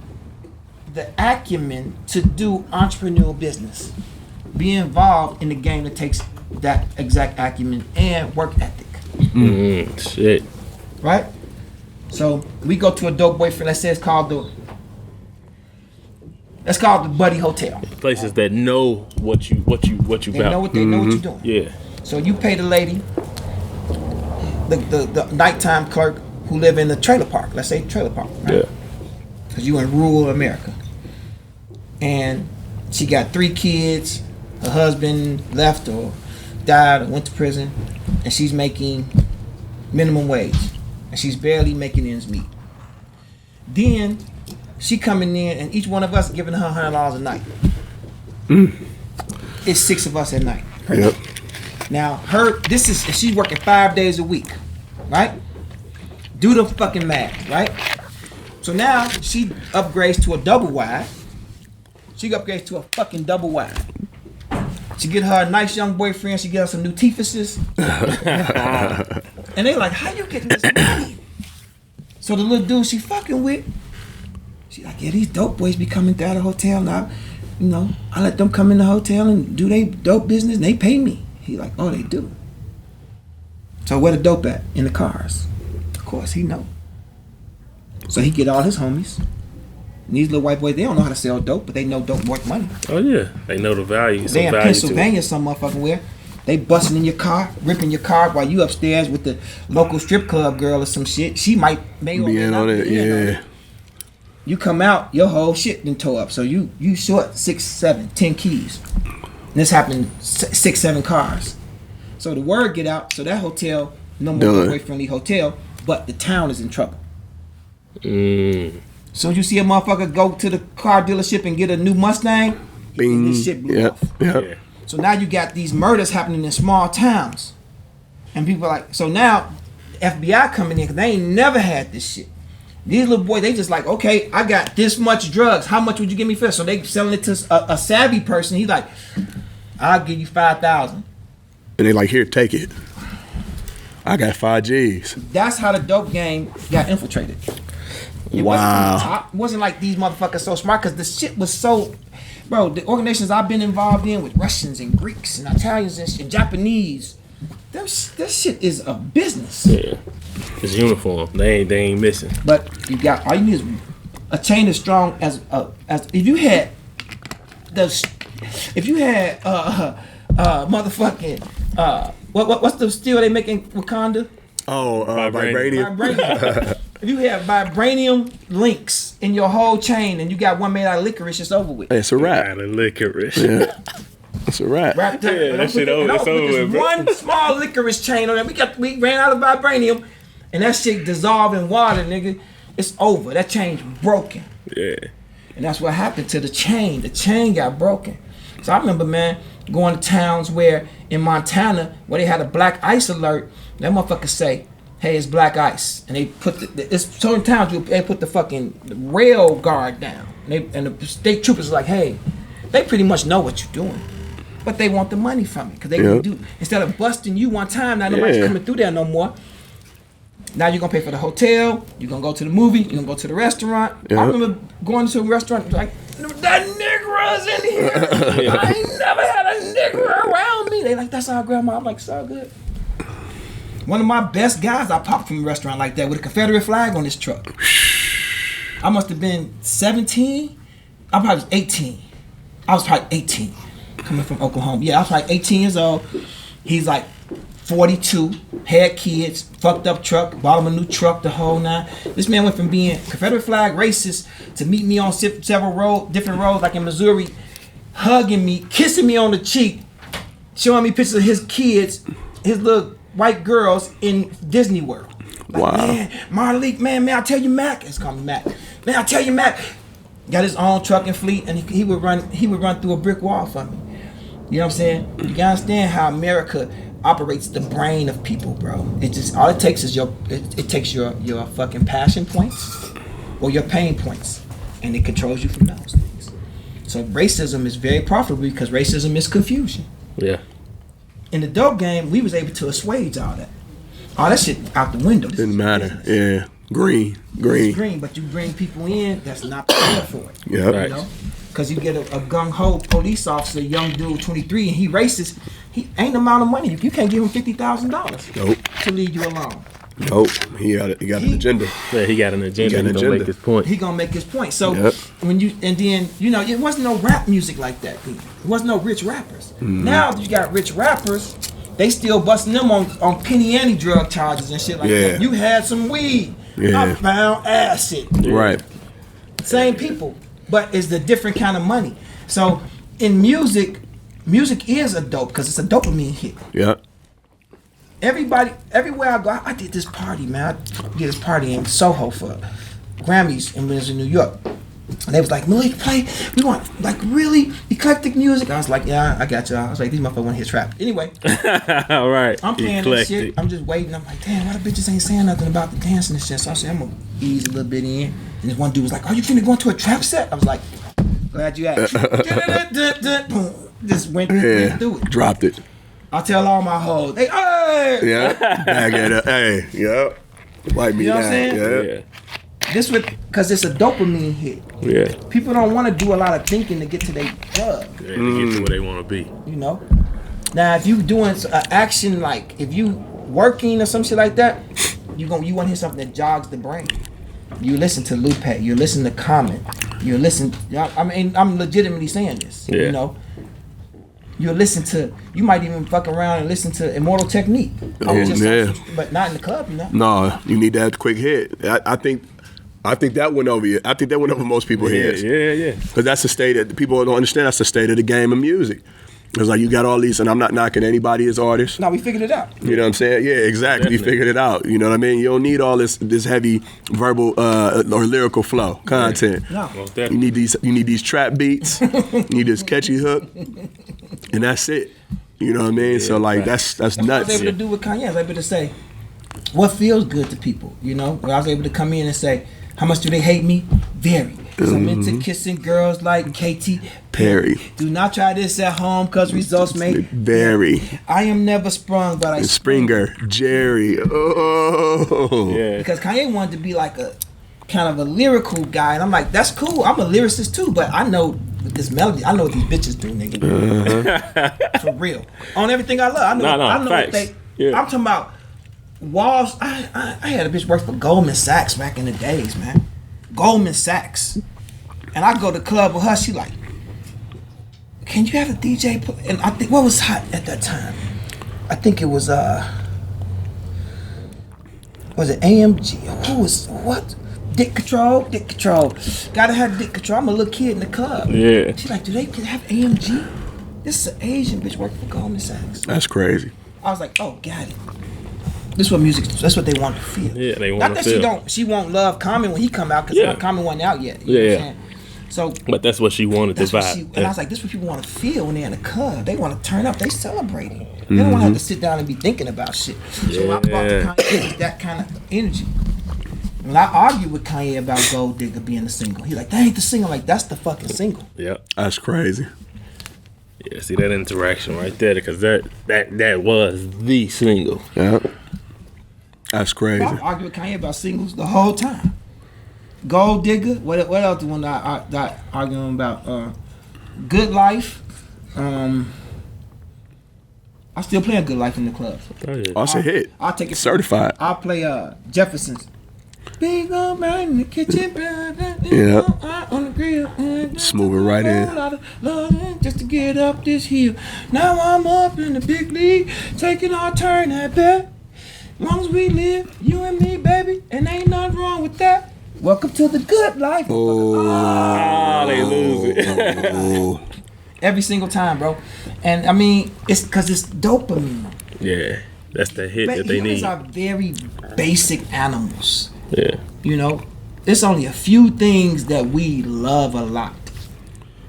[SPEAKER 3] the acumen to do entrepreneurial business. Be involved in the game that takes that exact acumen and work ethic.
[SPEAKER 1] Shit.
[SPEAKER 3] Right? So we go to a dope boyfriend. Let's say it's called the Buddy Hotel.
[SPEAKER 1] Places that know what you
[SPEAKER 3] They
[SPEAKER 1] about.
[SPEAKER 3] know what you're doing.
[SPEAKER 1] Yeah.
[SPEAKER 3] So you pay the lady, the nighttime clerk who live in the trailer park. Let's say trailer park. Right?
[SPEAKER 1] Yeah.
[SPEAKER 3] Because you in rural America. And she got 3 kids. Her husband left or died or went to prison. And she's making minimum wage. And she's barely making ends meet. Then she coming in and each one of us giving her $100 a night. It's 6 of us at night.
[SPEAKER 2] Yep.
[SPEAKER 3] Now she's working 5 days a week. Right? Do the fucking math, right? So now she upgrades to a double wide. She upgrades to a fucking double wide. She get her a nice young boyfriend. She get her some new teethuses. And they like, how you getting this money? So the little dude she fucking with, she like, yeah, these dope boys be coming through the hotel now. You know, I let them come in the hotel and do they dope business and they pay me. He like, oh, they do. So where the dope at? In the cars. Of course, he know. So he get all his homies. And these little white boys, they don't know how to sell dope, but they know dope worth money.
[SPEAKER 1] Oh yeah, they know the value.
[SPEAKER 3] They in
[SPEAKER 1] value
[SPEAKER 3] Pennsylvania, some motherfucking where they busting in your car, ripping your car while you upstairs with the local strip club girl or some shit. She may
[SPEAKER 2] Be in on it, yeah.
[SPEAKER 3] You come out, your whole shit been tore up. So you short 6, 7, 10 keys. And this happened 6, 7 cars. So the word get out. So that hotel, no more boy-friendly hotel, but the town is in trouble. So you see a motherfucker go to the car dealership and get a new Mustang,
[SPEAKER 2] Bing.
[SPEAKER 3] this shit blew off.
[SPEAKER 1] Yeah.
[SPEAKER 3] So now you got these murders happening in small towns. And people are like, so now FBI coming in because they ain't never had this shit. These little boys, they just like, okay, I got this much drugs. How much would you give me for? So they selling it to a savvy person. He's like, I'll give you 5,000.
[SPEAKER 2] And they like, here, take it. I got 5 G's.
[SPEAKER 3] That's how the dope game got infiltrated. It wasn't from the top. It wasn't like these motherfuckers so smart because the shit was so, bro. The organizations I've been involved in with Russians and Greeks and Italians and Japanese, that shit is a business.
[SPEAKER 1] Yeah, it's uniform. They ain't missing.
[SPEAKER 3] But you got all you need is a chain as strong as if you had motherfucking what's the steel they make in Wakanda?
[SPEAKER 2] Oh, vibranium.
[SPEAKER 3] If you have vibranium links in your whole chain and you got one made out of licorice, it's over with.
[SPEAKER 2] It's a wrap.
[SPEAKER 1] Out of licorice.
[SPEAKER 2] Yeah. It's a wrap.
[SPEAKER 3] Wrapped up.
[SPEAKER 1] Yeah, that shit over. It's over with, bro.
[SPEAKER 3] One small licorice chain on there. We ran out of vibranium, and that shit dissolved in water, nigga. It's over. That chain's broken.
[SPEAKER 1] Yeah.
[SPEAKER 3] And that's what happened to the chain. The chain got broken. So I remember, man, going to towns where in Montana, where they had a black ice alert, that motherfucker say, hey, it's black ice. And they put it's certain towns they put the fucking rail guard down. And the state troopers are like, hey, they pretty much know what you're doing. But they want the money from it. Because they can do, instead of busting you one time, now nobody's coming through there no more. Now you're going to pay for the hotel, you're going to go to the movie, you're going to go to the restaurant. I remember going to a restaurant, like, that nigger's in here. I ain't never had a nigger around me. They like, that's our grandma. I'm like, it's all good. One of my best guys I popped from a restaurant like that with a Confederate flag on his truck. I must have been 17. I probably was 18. I was probably 18 coming from Oklahoma. Yeah, I was probably 18 years old. He's like 42, had kids, fucked up truck, bought him a new truck, the whole nine. This man went from being Confederate flag racist to meet me on several different roads, like in Missouri, hugging me, kissing me on the cheek, showing me pictures of his kids, his little white girls in Disney World. Like,
[SPEAKER 2] wow.
[SPEAKER 3] Man, Malik, man, I tell you, Mac. It's called me Mac. Man, I tell you, Mac. Got his own truck and fleet, and he would run through a brick wall for me. You know what I'm saying? You can understand how America operates the brain of people, bro. It just all it takes is your fucking passion points or your pain points, and it controls you from those things. So racism is very profitable because racism is confusion.
[SPEAKER 1] Yeah.
[SPEAKER 3] In the dope game, we was able to assuage all that. All that shit out the window.
[SPEAKER 2] Didn't matter. Yeah. Green.
[SPEAKER 3] It's green, but you bring people in that's not prepared for it.
[SPEAKER 2] Yeah.
[SPEAKER 1] Right.
[SPEAKER 3] You know? Because you get a gung ho police officer, young dude, 23, and he racist. He ain't the amount of money. You can't give him $50,000
[SPEAKER 2] Nope.
[SPEAKER 3] to leave you alone.
[SPEAKER 2] Nope. He got an agenda.
[SPEAKER 1] Yeah, he got an agenda.
[SPEAKER 2] He got an
[SPEAKER 1] He gonna
[SPEAKER 2] agenda.
[SPEAKER 1] make his point.
[SPEAKER 3] He gonna make his point. So
[SPEAKER 2] Yep.
[SPEAKER 3] when you and then it wasn't no rap music like that. Then. It wasn't no rich rappers.
[SPEAKER 2] Mm-hmm.
[SPEAKER 3] Now you got rich rappers. They still busting them on penny ante drug charges and shit like
[SPEAKER 2] Yeah.
[SPEAKER 3] that. You had some weed.
[SPEAKER 2] Yeah.
[SPEAKER 3] I found acid.
[SPEAKER 2] Right.
[SPEAKER 3] Same people, but it's the different kind of money. So in music is a dope because it's a dopamine hit.
[SPEAKER 2] Yeah.
[SPEAKER 3] Everybody, everywhere I go, I did this party, man. I did this party in Soho for Grammys and when it was in New York. And they was like, Malik, play. We want like really eclectic music. I was like, yeah, I got y'all. I was like, these motherfuckers want to hear trap. Anyway,
[SPEAKER 1] All right.
[SPEAKER 3] I'm playing this shit. I'm just waiting. I'm like, damn, why the bitches ain't saying nothing about the dancing and shit? So I said, I'm gonna ease a little bit in. And this one dude was like, are you finna go into a trap set? I was like, glad you asked. Boom. Just went through it.
[SPEAKER 2] Dropped it.
[SPEAKER 3] I tell all my hoes, hey,
[SPEAKER 2] Yeah. Bag it up. Hey. Yep. Wipe me
[SPEAKER 3] You know what
[SPEAKER 2] down.
[SPEAKER 3] I'm saying?
[SPEAKER 2] Yeah.
[SPEAKER 1] Yeah.
[SPEAKER 3] this would, because it's a dopamine hit.
[SPEAKER 1] Yeah.
[SPEAKER 3] People don't want to do a lot of thinking to get to their drug.
[SPEAKER 1] Yeah, to get to where they want to be.
[SPEAKER 3] You know. Now, if you doing an action like if you working or some shit like that, you want to hear something that jogs the brain. You listen to Lupe. You listen to Common. You listen. I mean, I'm legitimately saying this.
[SPEAKER 1] Yeah.
[SPEAKER 3] You know. You listen to. You might even fuck around and listen to Immortal Technique.
[SPEAKER 2] Oh, yeah.
[SPEAKER 3] But not in the club, you know.
[SPEAKER 2] No, you need that quick hit. I think that went over you. I think that went over most people's heads.
[SPEAKER 1] Yeah.
[SPEAKER 2] Because that's the state that people don't understand. That's the state of the game of music. It's like you got all these, and I'm not knocking anybody as artists.
[SPEAKER 3] No, we figured it out.
[SPEAKER 2] You know what I'm saying? Yeah, exactly. You
[SPEAKER 1] Definitely.
[SPEAKER 2] figured it out. You know what I mean? You don't need all this heavy verbal or lyrical flow content.
[SPEAKER 3] No.
[SPEAKER 1] Most
[SPEAKER 2] You
[SPEAKER 1] definitely.
[SPEAKER 2] need these trap beats. You need this catchy hook, and that's it. You know what I mean? So like
[SPEAKER 1] right.
[SPEAKER 2] that's
[SPEAKER 3] That's what I was
[SPEAKER 2] nuts.
[SPEAKER 3] able to do with Kanye. I was able to say, what feels good to people, you know? When I was able to come in and say, how much do they hate me? Very. Because I'm into kissing girls like Katy
[SPEAKER 2] Perry.
[SPEAKER 3] Do not try this at home because results may
[SPEAKER 2] Very.
[SPEAKER 3] I am never sprung, but I
[SPEAKER 2] Springer, Jerry. Oh.
[SPEAKER 1] Yeah.
[SPEAKER 3] Because Kanye wanted to be like a kind of a lyrical guy. And I'm like, that's cool. I'm a lyricist too, but I know with this melody, I know what these bitches do, nigga. For real. On everything I love. I know,
[SPEAKER 1] No,
[SPEAKER 3] I know what
[SPEAKER 1] facts.
[SPEAKER 3] they.
[SPEAKER 1] Yeah.
[SPEAKER 3] I'm talking about walls. I had a bitch work for Goldman Sachs back in the days, man. Goldman Sachs. And I go to the club with her, she like, can you have a DJ play? And I think, what was hot at that time? I think it was it AMG? Who was, what? Dick Control? Gotta have Dick Control. I'm a little kid in the club.
[SPEAKER 1] Yeah.
[SPEAKER 3] She like, do they have AMG? This is an Asian bitch working for Goldman Sachs.
[SPEAKER 2] That's crazy.
[SPEAKER 3] I was like, oh, got it. This is what music, that's what they want to feel.
[SPEAKER 1] Yeah, they
[SPEAKER 3] Not
[SPEAKER 1] want to
[SPEAKER 3] that
[SPEAKER 1] feel.
[SPEAKER 3] she won't love Common when he come out, because
[SPEAKER 1] Yeah.
[SPEAKER 3] Common wasn't out yet. You know
[SPEAKER 1] Yeah,
[SPEAKER 3] what I'm
[SPEAKER 1] yeah.
[SPEAKER 3] saying? So
[SPEAKER 1] But that's what she wanted to
[SPEAKER 3] that's what
[SPEAKER 1] vibe.
[SPEAKER 3] and I was like, this is what people want to feel when they're in the club. They want to turn up. They celebrating. They don't want to have to sit down and be thinking about shit. So when I brought to Kanye that kind of energy. When I argued with Kanye about Gold Digger being the single, he's like, that ain't the single. Like, that's the fucking single.
[SPEAKER 1] Yep.
[SPEAKER 2] That's crazy.
[SPEAKER 1] Yeah, see that interaction right there, because that was the single.
[SPEAKER 2] Yeah. That's crazy.
[SPEAKER 3] I argued with Kanye about singles the whole time. Gold Digger. What else? The one that I arguing about? Good Life. I still playing Good Life in the club.
[SPEAKER 1] Oh, yeah.
[SPEAKER 2] That's a hit.
[SPEAKER 3] I'll take it.
[SPEAKER 2] Certified.
[SPEAKER 3] I'll play Jefferson's. Big old man in the kitchen,
[SPEAKER 2] Yeah.
[SPEAKER 3] on the grill,
[SPEAKER 2] Smooth it right in.
[SPEAKER 3] just to get up this hill. Now I'm up in the big league, taking our turn at bat. Long as we live, you and me, baby, and ain't nothing wrong with that. Welcome to the good life.
[SPEAKER 1] Ah, they lose it.
[SPEAKER 2] Oh.
[SPEAKER 3] Every single time, bro. And I mean, it's because it's dopamine.
[SPEAKER 1] Yeah, that's the hit
[SPEAKER 3] But
[SPEAKER 1] that they
[SPEAKER 3] humans
[SPEAKER 1] need.
[SPEAKER 3] are very basic animals.
[SPEAKER 1] Yeah.
[SPEAKER 3] You know, there's only a few things that we love a lot.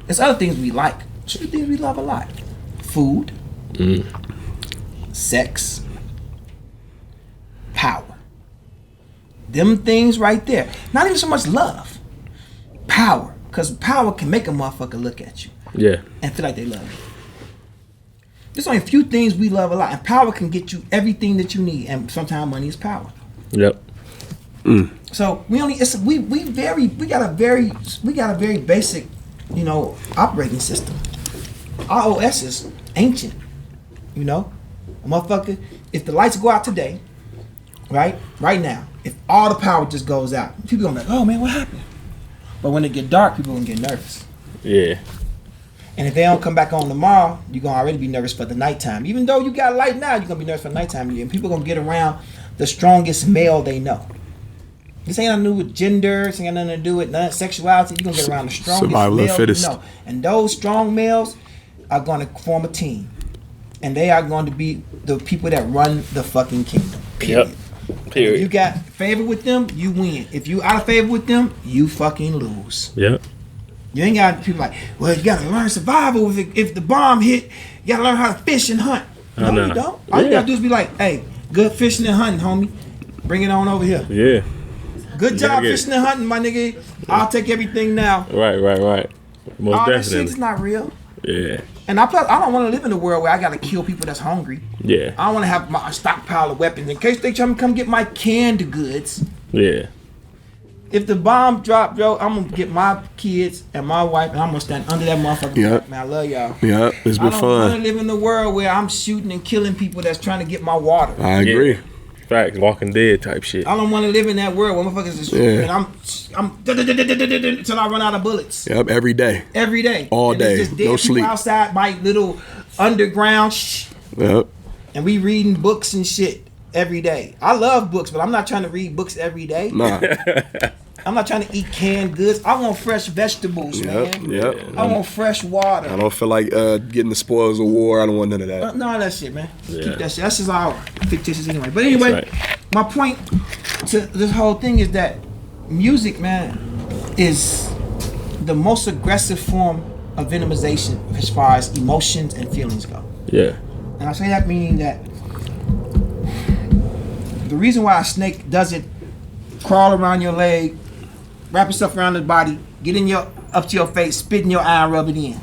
[SPEAKER 3] There's other things we like. Few things we love a lot. Food, sex, power. Them things right there. Not even so much love. Power. Because power can make a motherfucker look at you
[SPEAKER 1] Yeah.
[SPEAKER 3] and feel like they love you. There's only a few things we love a lot. And power can get you everything that you need. And sometimes money is power.
[SPEAKER 1] Yep.
[SPEAKER 3] So we got a very basic, operating system. Our OS is ancient, motherfucker. If the lights go out today, right now, if all the power just goes out, people gonna be like, oh man, what happened? But when it get dark, people gonna get nervous.
[SPEAKER 1] Yeah.
[SPEAKER 3] And if they don't come back on tomorrow, you're gonna already be nervous for the nighttime. Even though you got light now, you're gonna be nervous for nighttime. And people gonna get around the strongest male they know. This ain't nothing to do with gender. This ain't got nothing to do with sexuality. You're gonna get around the strongest
[SPEAKER 2] Survival of the
[SPEAKER 3] male
[SPEAKER 2] fittest.
[SPEAKER 3] you know. And those strong males are gonna form a team. And they are going to be the people that run the fucking kingdom. Period.
[SPEAKER 1] Period.
[SPEAKER 3] If you got favor with them, you win. If you out of favor with them, you fucking lose.
[SPEAKER 1] Yep.
[SPEAKER 3] You ain't got people like, well, you gotta learn survival. If the bomb hit, you gotta learn how to fish and hunt. No,
[SPEAKER 1] know.
[SPEAKER 3] you don't. All you gotta do is be like, hey, good fishing and hunting, homie. Bring it on over here.
[SPEAKER 1] Yeah.
[SPEAKER 3] Good job
[SPEAKER 1] get it.
[SPEAKER 3] fishing and hunting, my nigga. I'll take everything now.
[SPEAKER 1] Right. Most
[SPEAKER 3] All that
[SPEAKER 1] definitely.
[SPEAKER 3] shit is not real.
[SPEAKER 1] Yeah.
[SPEAKER 3] And I don't want to live in a world where I gotta kill people that's hungry.
[SPEAKER 1] Yeah.
[SPEAKER 3] I don't want to have my stockpile of weapons in case they try to come get my canned goods.
[SPEAKER 1] Yeah.
[SPEAKER 3] If the bomb drop, bro, I'm gonna get my kids and my wife, and I'm gonna stand under that motherfucker.
[SPEAKER 2] Yeah.
[SPEAKER 3] Man, I love y'all.
[SPEAKER 2] Yeah, it's
[SPEAKER 3] I
[SPEAKER 2] been
[SPEAKER 3] don't want to
[SPEAKER 2] fun.
[SPEAKER 3] live in a world where I'm shooting and killing people that's trying to get my water.
[SPEAKER 2] I agree.
[SPEAKER 1] Facts. Walking Dead type shit.
[SPEAKER 3] I don't want to live in that world where motherfuckers is
[SPEAKER 2] Yeah.
[SPEAKER 3] and I'm until I run out of bullets.
[SPEAKER 2] Yep, every day.
[SPEAKER 3] Every day.
[SPEAKER 2] All
[SPEAKER 3] And
[SPEAKER 2] day.
[SPEAKER 3] It's just dead
[SPEAKER 2] No
[SPEAKER 3] people
[SPEAKER 2] sleep.
[SPEAKER 3] outside my little underground
[SPEAKER 2] Yep.
[SPEAKER 3] and we reading books and shit every day. I love books, but I'm not trying to read books every day.
[SPEAKER 2] Nah.
[SPEAKER 3] I'm not trying to eat canned goods. I want fresh vegetables,
[SPEAKER 2] Yep.
[SPEAKER 3] man.
[SPEAKER 2] Yep.
[SPEAKER 3] I want fresh water.
[SPEAKER 2] I don't feel like getting the spoils of war. I don't want none of that.
[SPEAKER 3] None of that shit, man.
[SPEAKER 1] Yeah.
[SPEAKER 3] Keep that shit. That's just all fictitious anyway. But anyway,
[SPEAKER 1] That's
[SPEAKER 3] my point to this whole thing is that music, man, is the most aggressive form of venomization as far as emotions and feelings go.
[SPEAKER 1] Yeah.
[SPEAKER 3] And I say that meaning that the reason why a snake doesn't crawl around your leg, wrap itself around the body, get in up to your face, spit in your eye, and rub it in.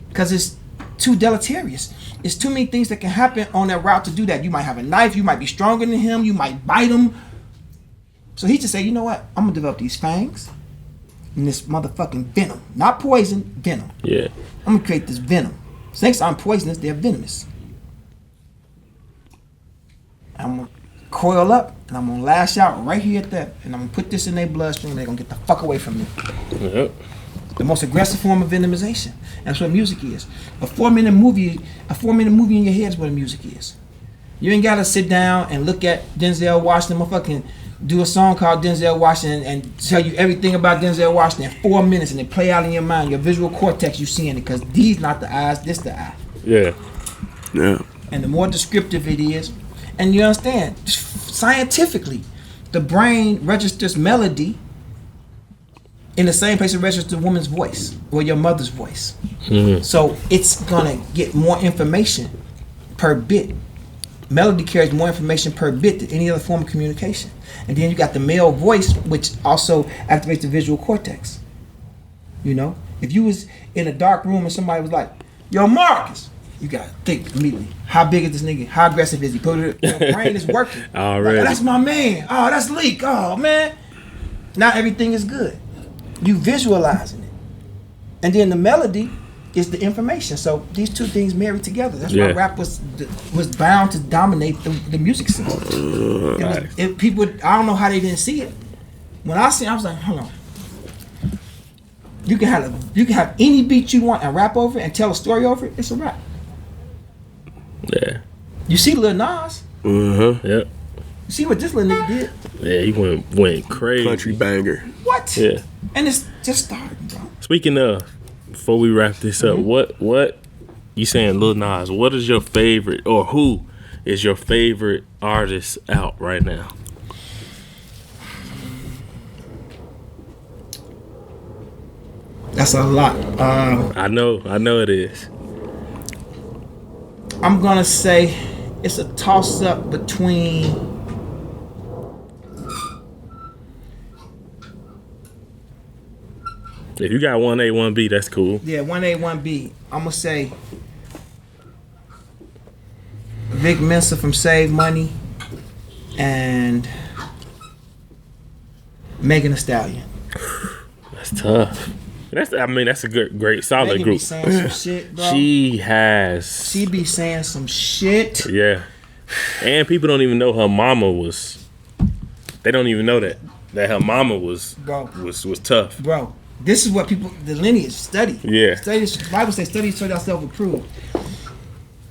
[SPEAKER 3] Because it's too deleterious. It's too many things that can happen on that route to do that. You might have a knife, you might be stronger than him, you might bite him. So he just say, you know what? I'm gonna develop these fangs and this motherfucking venom. Not poison, venom.
[SPEAKER 1] Yeah.
[SPEAKER 3] I'm gonna create this venom. Snakes aren't poisonous, they're venomous. I'm gonna coil up and I'm gonna lash out right here at that, and I'm gonna put this in their bloodstream and they're gonna get the fuck away from me.
[SPEAKER 1] Yep.
[SPEAKER 3] The most aggressive form of venomization. That's what music is. A 4-minute movie in your head is what a music is. You ain't gotta sit down and look at Denzel Washington, motherfucking do a song called Denzel Washington and tell you everything about Denzel Washington in 4 minutes and then play out in your mind, your visual cortex, you seeing it, because these not the eyes, this the eye.
[SPEAKER 1] Yeah.
[SPEAKER 2] Yeah.
[SPEAKER 3] And the more descriptive it is, and you understand, scientifically, the brain registers melody in the same place it registers a woman's voice or your mother's voice.
[SPEAKER 1] Mm-hmm.
[SPEAKER 3] So it's gonna get more information per bit. Melody carries more information per bit than any other form of communication. And then you got the male voice, which also activates the visual cortex. You know, if you was in a dark room and somebody was like, "Yo, Marcus," you gotta think immediately. How big is this nigga? How aggressive is he? Your brain is working.
[SPEAKER 1] Already.
[SPEAKER 3] Like, that's my man. Oh, that's Leak. Oh, man. Now everything is good. You visualizing it. And then the melody is the information. So these two things marry together. That's why rap was bound to dominate the music scene. People, I don't know how they didn't see it. When I see it, I was like, hold on. You can have any beat you want and rap over it and tell a story over it. It's a rap.
[SPEAKER 1] Yeah.
[SPEAKER 3] You see Lil Nas.
[SPEAKER 2] Uh-huh.
[SPEAKER 1] Yep.
[SPEAKER 3] You see what this little nigga did?
[SPEAKER 1] Yeah, he went crazy.
[SPEAKER 2] Country banger.
[SPEAKER 3] What?
[SPEAKER 1] Yeah.
[SPEAKER 3] And it's just starting, bro.
[SPEAKER 1] Speaking of, before we wrap this up, what you saying, Lil Nas? What is your favorite, or who is your favorite artist out right now?
[SPEAKER 3] That's a lot.
[SPEAKER 1] I know it is.
[SPEAKER 3] I'm gonna say it's a toss up between
[SPEAKER 1] If you got 1A, 1B, that's cool.
[SPEAKER 3] 1A, 1B. I'm gonna say Vic Mensa from Save Money and Megan Thee Stallion.
[SPEAKER 1] That's tough. That's a good, great, solid
[SPEAKER 3] Megan
[SPEAKER 1] group.
[SPEAKER 3] be saying some shit, bro.
[SPEAKER 1] She
[SPEAKER 3] be saying some shit.
[SPEAKER 1] Yeah. And people don't even know her mama was. They don't even know that her mama was tough.
[SPEAKER 3] Bro, this is what people, the lineage, study.
[SPEAKER 1] Yeah.
[SPEAKER 3] Study. The Bible says, study to show thyself approved.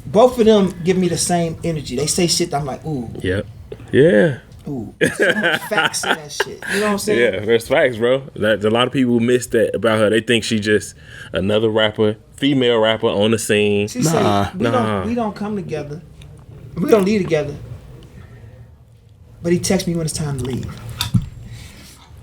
[SPEAKER 3] Both of them give me the same energy. They say shit that I'm like, ooh.
[SPEAKER 1] Yep. Yeah.
[SPEAKER 3] Ooh. So much facts in that shit. You know what I'm saying?
[SPEAKER 1] Yeah, there's facts, bro. There's a lot of people who miss that about her. They think she just another rapper, female rapper on the scene.
[SPEAKER 3] She said, we don't come together. We don't leave together. But he texts me when it's time to leave.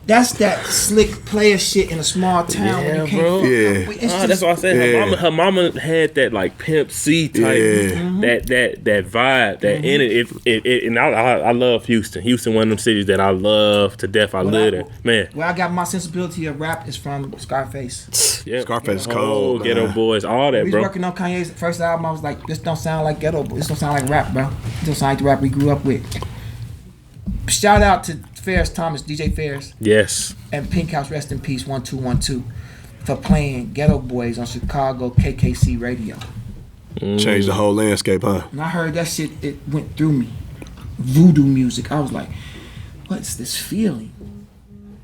[SPEAKER 3] That's that slick player shit in a small town when you can't
[SPEAKER 1] bro. That's what I said. Her mama had that like Pimp C type, that vibe, that energy. And I love Houston. Houston, one of them cities that I love to death. I live there, man.
[SPEAKER 3] Where I got my sensibility of rap is from Scarface.
[SPEAKER 1] Yeah,
[SPEAKER 2] Scarface is cold.
[SPEAKER 1] Ghetto Boys, all that,
[SPEAKER 3] We
[SPEAKER 1] bro.
[SPEAKER 3] was working on Kanye's first album. I was like, this don't sound like Ghetto Boys. This don't sound like rap, bro. This don't sound like the rap we grew up with. Shout out to Ferris Thomas, DJ Ferris.
[SPEAKER 1] Yes.
[SPEAKER 3] And Pink House, rest in peace, 1212, for playing Ghetto Boys on Chicago KKC radio.
[SPEAKER 2] Changed the whole landscape, huh?
[SPEAKER 3] And I heard that shit, it went through me. Voodoo music. I was like, what's this feeling?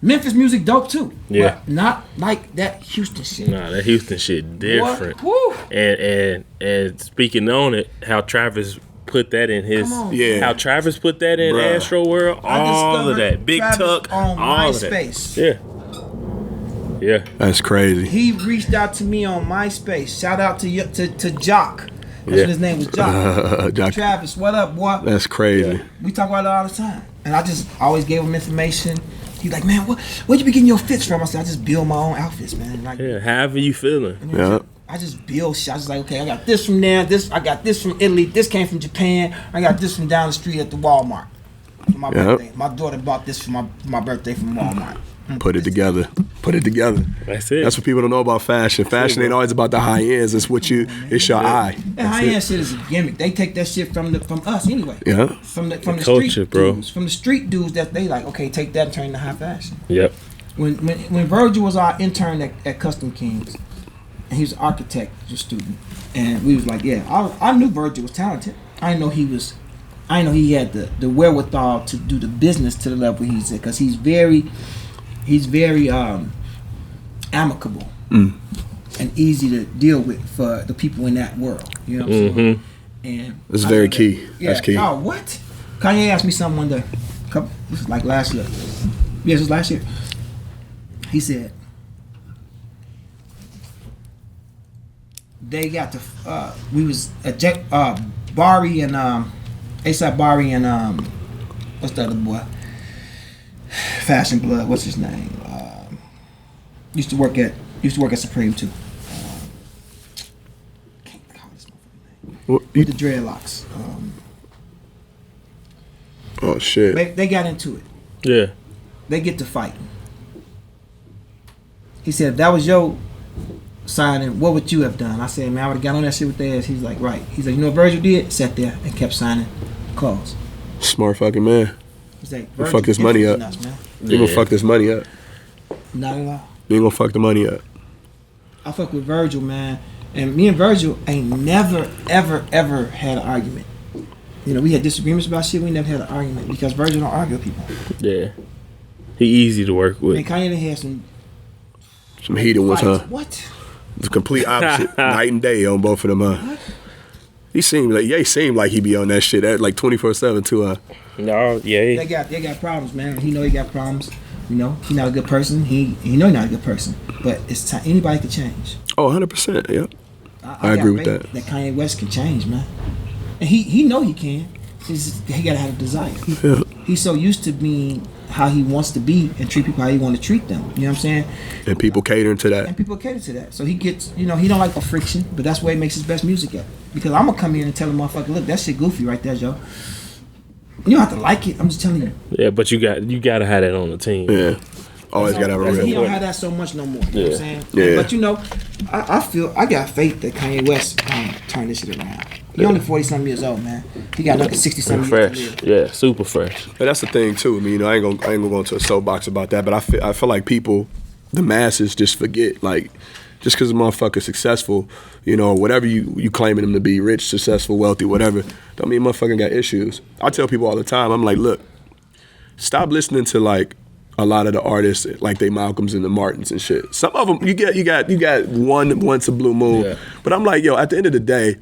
[SPEAKER 3] Memphis music dope too.
[SPEAKER 1] Yeah.
[SPEAKER 3] But not like that Houston shit.
[SPEAKER 1] Nah, that Houston shit different.
[SPEAKER 3] Woo.
[SPEAKER 1] And speaking on it, how Travis put that in his, how Travis put that in Astro World, all of that, Big
[SPEAKER 3] Travis
[SPEAKER 1] Tuck,
[SPEAKER 3] on
[SPEAKER 1] all
[SPEAKER 3] MySpace.
[SPEAKER 1] of that. Yeah.
[SPEAKER 2] That's crazy.
[SPEAKER 3] He reached out to me on MySpace. Shout out to Jock. That's what his name was, Jock.
[SPEAKER 2] Jock.
[SPEAKER 3] Travis, what up, boy?
[SPEAKER 2] That's crazy.
[SPEAKER 3] Yeah. We talk about it all the time. And I just always gave him information. He's like, man, where'd you be getting your fits from? I said, I just build my own outfits, man. Like,
[SPEAKER 1] however you feeling.
[SPEAKER 2] Yeah.
[SPEAKER 3] I just build shit. I was like, okay, I got this from there. I got this from Italy. This came from Japan. I got this from down the street at the Walmart for my birthday. My daughter bought this for my birthday from Walmart.
[SPEAKER 2] Put it together.
[SPEAKER 1] That's it.
[SPEAKER 2] That's what people don't know about fashion. Fashion ain't always about the high ends. It's it's your eye.
[SPEAKER 3] That high end shit is a gimmick. They take that shit from us anyway.
[SPEAKER 2] Yeah.
[SPEAKER 3] From the
[SPEAKER 1] culture,
[SPEAKER 3] street
[SPEAKER 1] bro.
[SPEAKER 3] dudes. From the street dudes that they like, okay, take that and turn it into high fashion.
[SPEAKER 1] Yep.
[SPEAKER 3] When Virgil was our intern at Custom Kings, and he was an architect student, and we was like, yeah, I knew Virgil was talented. I know he had the wherewithal to do the business to the level he's at, because he's very amicable and easy to deal with for the people in that world. You know what I'm saying? And
[SPEAKER 2] it's very key. That's key.
[SPEAKER 3] Oh, what? Kanye asked me something one day. This was like last year. Yes, it was last year. He said, they got to we was at Bari and ASAP Bari and what's the other boy? Fashion Blood. What's his name? Used to work at Supreme too. Can't call this motherfucking name. With the dreadlocks.
[SPEAKER 2] Oh shit.
[SPEAKER 3] They got into it.
[SPEAKER 1] Yeah.
[SPEAKER 3] They get to fighting. He said, if that was your signing, what would you have done? I said, man, I would have got on that shit with their ass. He's like, right. He's like, you know what Virgil did? Sat there and kept signing clothes.
[SPEAKER 2] Smart fucking man.
[SPEAKER 3] He's like,
[SPEAKER 2] you fuck this money up.
[SPEAKER 3] Nuts, man.
[SPEAKER 2] You gonna fuck this money up.
[SPEAKER 3] Not at all.
[SPEAKER 2] You ain't gonna fuck the money up.
[SPEAKER 3] I fuck with Virgil, man. And me and Virgil ain't never, ever, ever had an argument. You know, we had disagreements about shit. We never had an argument because Virgil don't argue with people.
[SPEAKER 1] Yeah. He easy to work with.
[SPEAKER 3] And Kanye had
[SPEAKER 2] some heated ones, huh?
[SPEAKER 3] What?
[SPEAKER 2] The complete opposite. Night and day on both of them, huh? What? He seemed like he be on that shit at like 24/7 too, huh?
[SPEAKER 1] No, yeah.
[SPEAKER 3] They got problems, man. He know he got problems. You know, he not a good person. He know he not a good person. But it's time. Anybody can change.
[SPEAKER 2] Oh, 100%. Yeah. I agree with that.
[SPEAKER 3] That Kanye West can change, man. And he know he can. He gotta have a desire.
[SPEAKER 2] Yeah.
[SPEAKER 3] He's so used to being how he wants to be and treat people how he want to treat them. You know what I'm saying?
[SPEAKER 2] And people catering to that.
[SPEAKER 3] And people cater to that. So he gets, he don't like the friction, but that's where he makes his best music at. Because I'm gonna come in and tell a motherfucker, look, that shit goofy right there, Joe. You don't have to like it. I'm just telling you.
[SPEAKER 1] Yeah, but you gotta have that on the team.
[SPEAKER 2] Yeah. Always gotta have a real.
[SPEAKER 3] He don't have that so much no more. You know what I'm saying?
[SPEAKER 2] Yeah.
[SPEAKER 3] But I feel I got faith that Kanye West turn this shit around. He only 40-something years old, man. He got another 60-something years to
[SPEAKER 1] Fresh,
[SPEAKER 3] live.
[SPEAKER 1] yeah, super fresh.
[SPEAKER 2] But that's the thing too. I mean, you know, I ain't gonna go into a soapbox about that. But I feel like people, the masses, just forget like. Just because a motherfucker's successful, you know, whatever you claiming him to be, rich, successful, wealthy, whatever, don't mean motherfucking got issues. I tell people all the time, I'm like, look, stop listening to like a lot of the artists like they Malcolms and the Martins and shit. Some of them you got one once a blue moon,
[SPEAKER 1] Yeah.
[SPEAKER 2] but I'm like, yo, at the end of the day,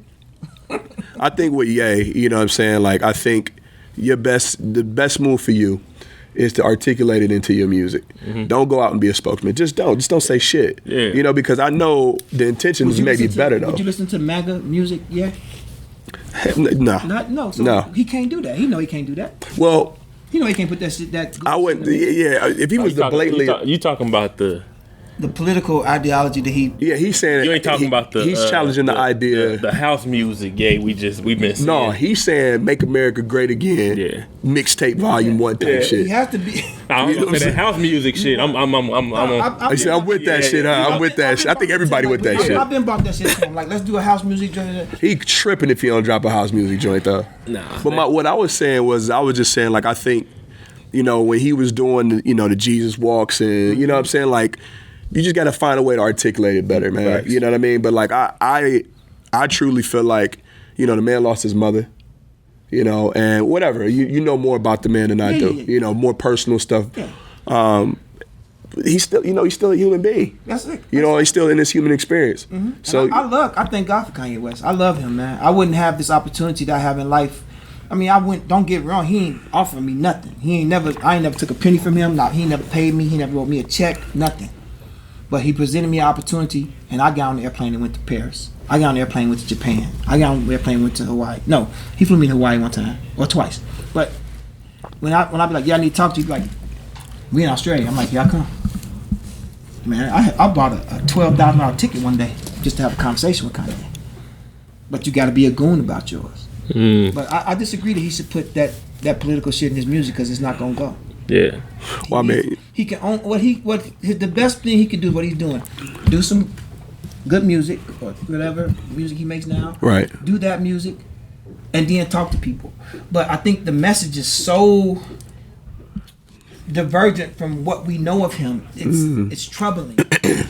[SPEAKER 2] I think with Ye, you know what I'm saying? Like I think the best move for you is to articulate it into your music. Don't go out and be a spokesman. Just don't say shit.
[SPEAKER 1] Yeah.
[SPEAKER 2] You know, because I know the intentions may be better though.
[SPEAKER 3] Would you listen to MAGA music? Yeah.
[SPEAKER 2] No.
[SPEAKER 3] No. So
[SPEAKER 2] No.
[SPEAKER 3] he can't do that. He know he can't do that.
[SPEAKER 2] Well,
[SPEAKER 3] He know he can't put that shit. That
[SPEAKER 2] I wouldn't. Yeah, if he was the blatantly.
[SPEAKER 1] You talking about the
[SPEAKER 3] political ideology that he.
[SPEAKER 2] Yeah, he's saying
[SPEAKER 1] you ain't talking about the
[SPEAKER 2] He's challenging the idea.
[SPEAKER 1] the house music. Yeah, we've been seeing.
[SPEAKER 2] No, he's saying "Make America Great Again."
[SPEAKER 1] Yeah.
[SPEAKER 2] Mixtape Volume 1 type
[SPEAKER 1] Yeah.
[SPEAKER 2] shit.
[SPEAKER 3] He has to be.
[SPEAKER 1] I'm
[SPEAKER 2] You know what I'm
[SPEAKER 1] that house music shit. I'm
[SPEAKER 2] I said, I'm with that shit, huh? I'm with that shit. I think everybody with that shit.
[SPEAKER 3] I've been about that shit to him. Like, let's do a house music joint.
[SPEAKER 2] He tripping if he don't drop a house music joint though.
[SPEAKER 1] Nah.
[SPEAKER 2] But what I was saying was, I was just saying, like, I think, you know, when he was doing, you know, the Jesus walks and, you know what I'm saying, like, you just got to find a way to articulate it better, man.
[SPEAKER 1] Facts.
[SPEAKER 2] You know what I mean? But like, I truly feel like, you know, the man lost his mother. You know, and whatever. You know more about the man than I do.
[SPEAKER 3] Yeah.
[SPEAKER 2] You know, more personal stuff.
[SPEAKER 3] Yeah.
[SPEAKER 2] He's still a human being.
[SPEAKER 3] That's it.
[SPEAKER 2] You know, he's still in this human experience. So
[SPEAKER 3] I thank God for Kanye West. I love him, man. I wouldn't have this opportunity that I have in life. I mean, don't get me wrong, he ain't offered me nothing. I ain't never took a penny from him. He never paid me. He never wrote me a check, nothing. But he presented me an opportunity, and I got on the airplane and went to Paris. I got on the airplane and went to Japan. I got on the airplane and went to Hawaii. No, he flew me to Hawaii one time, or twice. But when I be like, yeah, I need to talk to you, like, we in Australia. I'm like, yeah, I come. Man, I bought a $12,000 ticket one day just to have a conversation with Kanye. But you got to be a goon about yours. But I disagree that he should put that political shit in his music because it's not gonna go.
[SPEAKER 1] Yeah.
[SPEAKER 2] well, I mean,
[SPEAKER 3] He can own the best thing he can do is what he's doing. Do some good music or whatever music he makes now.
[SPEAKER 2] Right.
[SPEAKER 3] Do that music and then talk to people. But I think the message is so divergent from what we know of him. It's troubling.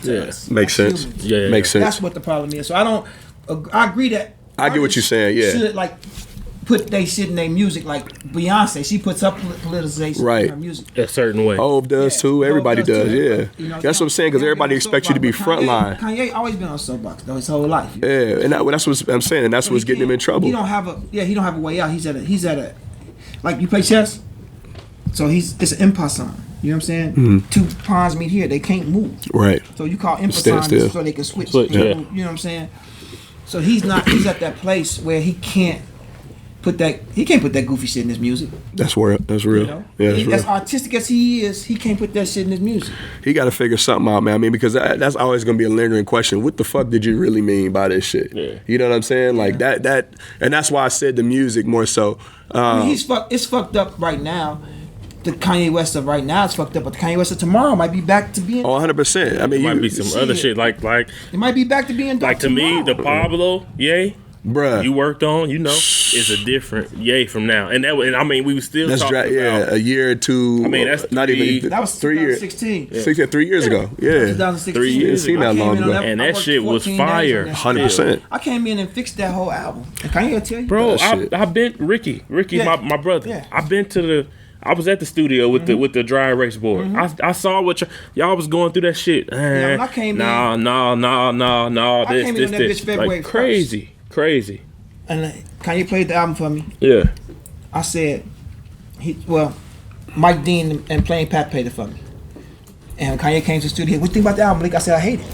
[SPEAKER 1] Yes.
[SPEAKER 2] makes
[SPEAKER 3] As
[SPEAKER 2] sense.
[SPEAKER 3] humans.
[SPEAKER 1] Yeah.
[SPEAKER 2] Makes sense.
[SPEAKER 3] That's what the problem is. So I agree that
[SPEAKER 2] I get what you're saying, yeah.
[SPEAKER 3] should like put they shit in their music, like Beyonce. She puts up politicization
[SPEAKER 2] Right.
[SPEAKER 3] in her music.
[SPEAKER 1] A certain way.
[SPEAKER 2] Hov does
[SPEAKER 3] Yeah,
[SPEAKER 2] too. Everybody
[SPEAKER 3] Hov
[SPEAKER 2] does.
[SPEAKER 3] too.
[SPEAKER 2] Yeah.
[SPEAKER 3] You know,
[SPEAKER 2] That's what I'm saying. Because everybody expects you to be frontline.
[SPEAKER 3] Kanye always been on soapbox though his whole life.
[SPEAKER 2] Yeah, and that's what I'm saying, and that's what's getting him in trouble.
[SPEAKER 3] He don't have a way out. He's at a like you play chess. So it's an impasse sign. You know what I'm saying? Two pawns meet here, they can't move.
[SPEAKER 2] Right.
[SPEAKER 3] So you call impasse
[SPEAKER 2] Stand
[SPEAKER 3] signs
[SPEAKER 2] still.
[SPEAKER 3] so they can switch.
[SPEAKER 1] Switch,
[SPEAKER 3] You
[SPEAKER 1] yeah.
[SPEAKER 3] know what I'm saying? So he's at that place where he can't put that goofy shit in his music.
[SPEAKER 2] That's real. That's real.
[SPEAKER 3] You know?
[SPEAKER 2] Yeah, that's
[SPEAKER 3] As
[SPEAKER 2] real.
[SPEAKER 3] artistic as he is, he can't put that shit in his music.
[SPEAKER 2] He got to figure something out, man. I mean, because that's always going to be a lingering question. What the fuck did you really mean by this shit?
[SPEAKER 1] Yeah.
[SPEAKER 2] You know what I'm saying? Like that, and that's why I said the music more so.
[SPEAKER 3] I mean, it's fucked up right now. The Kanye West of right now is fucked up, but the Kanye West of tomorrow might be back to being.
[SPEAKER 2] Oh, 100%. I mean,
[SPEAKER 1] Might
[SPEAKER 2] you,
[SPEAKER 1] be some
[SPEAKER 3] see
[SPEAKER 1] other
[SPEAKER 3] it.
[SPEAKER 1] shit like
[SPEAKER 3] It might be back to being.
[SPEAKER 1] to me the Pablo
[SPEAKER 2] bruh.
[SPEAKER 1] you worked on, is a different from now. And I mean we was still
[SPEAKER 2] That's
[SPEAKER 1] talking about
[SPEAKER 2] a year or two.
[SPEAKER 1] I mean, that's
[SPEAKER 2] not even
[SPEAKER 3] That was
[SPEAKER 2] 3 years.
[SPEAKER 3] 2016.
[SPEAKER 2] 3 years ago. Yeah.
[SPEAKER 3] 2016.
[SPEAKER 1] 3 years
[SPEAKER 2] Seen that
[SPEAKER 3] I came
[SPEAKER 2] long
[SPEAKER 3] in on
[SPEAKER 2] ago.
[SPEAKER 1] And
[SPEAKER 3] I
[SPEAKER 1] that
[SPEAKER 3] worked
[SPEAKER 1] shit was
[SPEAKER 3] 14 days
[SPEAKER 1] fire.
[SPEAKER 3] on that.
[SPEAKER 2] 100%.
[SPEAKER 3] I came in and fixed that whole album. And Kanye tell you,
[SPEAKER 1] Bro,
[SPEAKER 2] That shit.
[SPEAKER 1] I been Ricky,
[SPEAKER 3] Yeah.
[SPEAKER 1] my brother.
[SPEAKER 3] Yeah.
[SPEAKER 1] I was at the studio with the dry erase board. I saw what y'all was going through that shit.
[SPEAKER 3] when I came in-
[SPEAKER 1] no.
[SPEAKER 3] I
[SPEAKER 1] This,
[SPEAKER 3] came in
[SPEAKER 1] this,
[SPEAKER 3] on that
[SPEAKER 1] this.
[SPEAKER 3] bitch February
[SPEAKER 1] Like crazy.
[SPEAKER 3] and Kanye played the album for me.
[SPEAKER 1] Yeah.
[SPEAKER 3] I said, Mike Dean and Plain Pat played it for me. And Kanye came to the studio. What do you think about the album, Malik? I said, I hate it.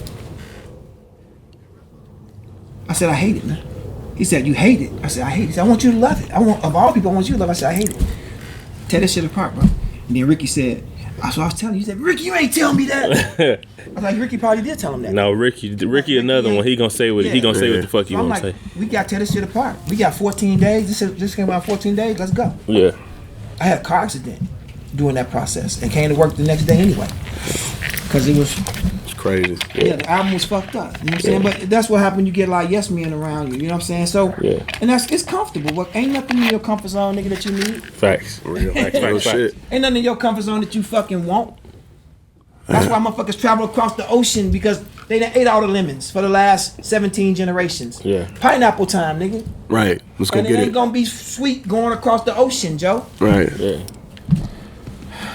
[SPEAKER 3] I hate it, man. He said, you hate it. I said, I hate it. He said, I want you to love it. Of all people, I want you to love it. I said, I hate it. Tear this shit apart, bro. And then Ricky said, that's what I was telling you. He said, Ricky, you ain't telling me that. I was like, Ricky probably did tell him that.
[SPEAKER 1] No, Ricky another one. He gonna say what he gonna say what the fuck he
[SPEAKER 3] So I'm
[SPEAKER 1] wanna
[SPEAKER 3] like,
[SPEAKER 1] say.
[SPEAKER 3] we got to tear this shit apart. We got 14 days. This came out 14 days. Let's go.
[SPEAKER 1] Yeah.
[SPEAKER 3] I had a car accident during that process and came to work the next day anyway. Because it was
[SPEAKER 2] crazy.
[SPEAKER 3] Yeah, the album was fucked up. You know what I'm saying? But that's what happened. You get a lot of yes men around you. You know what I'm saying? So, and it's comfortable. But ain't nothing in your comfort zone, nigga, that you need.
[SPEAKER 1] Facts.
[SPEAKER 2] Real,
[SPEAKER 1] Facts.
[SPEAKER 2] real shit.
[SPEAKER 3] Ain't nothing in your comfort zone that you fucking want. That's why motherfuckers travel across the ocean, because they done ate all the lemons for the last 17 generations.
[SPEAKER 1] Yeah.
[SPEAKER 3] Pineapple time, nigga.
[SPEAKER 2] Right. Let's go
[SPEAKER 3] And it
[SPEAKER 2] get
[SPEAKER 3] ain't
[SPEAKER 2] it.
[SPEAKER 3] gonna be sweet going across the ocean, Joe.
[SPEAKER 2] Right.
[SPEAKER 1] Yeah.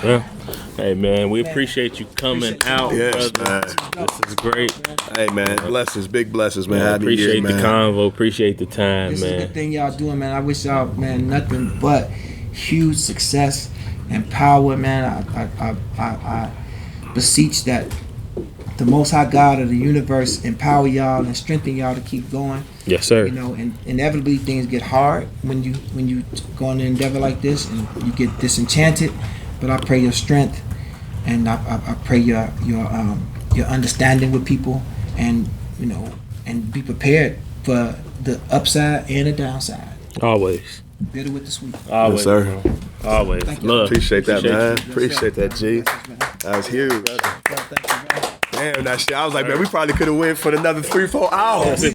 [SPEAKER 1] Well, hey man, we appreciate you coming out,
[SPEAKER 2] Yes,
[SPEAKER 1] brother.
[SPEAKER 2] man.
[SPEAKER 1] This is great.
[SPEAKER 2] Hey, man. Blessings. Big blessings, man.
[SPEAKER 1] Man,
[SPEAKER 2] Having you
[SPEAKER 1] appreciate
[SPEAKER 2] here,
[SPEAKER 1] the
[SPEAKER 2] man.
[SPEAKER 1] convo. Appreciate the time,
[SPEAKER 3] This is a
[SPEAKER 1] man.
[SPEAKER 3] good thing y'all doing, man. I wish y'all, man, nothing but huge success and power, man. I beseech that the Most High God of the universe empower y'all and strengthen y'all to keep going.
[SPEAKER 1] Yes, sir.
[SPEAKER 3] You know, and inevitably things get hard when you go on an endeavor like this and you get disenchanted. But I pray your strength, and I pray your understanding with people, and you know, and be prepared for the upside and the downside.
[SPEAKER 1] Always.
[SPEAKER 3] Bitter with the sweet.
[SPEAKER 1] Always,
[SPEAKER 2] Yes, sir.
[SPEAKER 1] bro. Always.
[SPEAKER 3] Thank you.
[SPEAKER 1] Love.
[SPEAKER 2] Appreciate that, man.
[SPEAKER 3] Yes,
[SPEAKER 2] Appreciate
[SPEAKER 3] sir.
[SPEAKER 2] that, G.
[SPEAKER 3] Blessings, man.
[SPEAKER 2] That was huge.
[SPEAKER 3] Thank you, man.
[SPEAKER 2] Damn, that shit. I was like, man, we probably could have went for another 3-4 hours.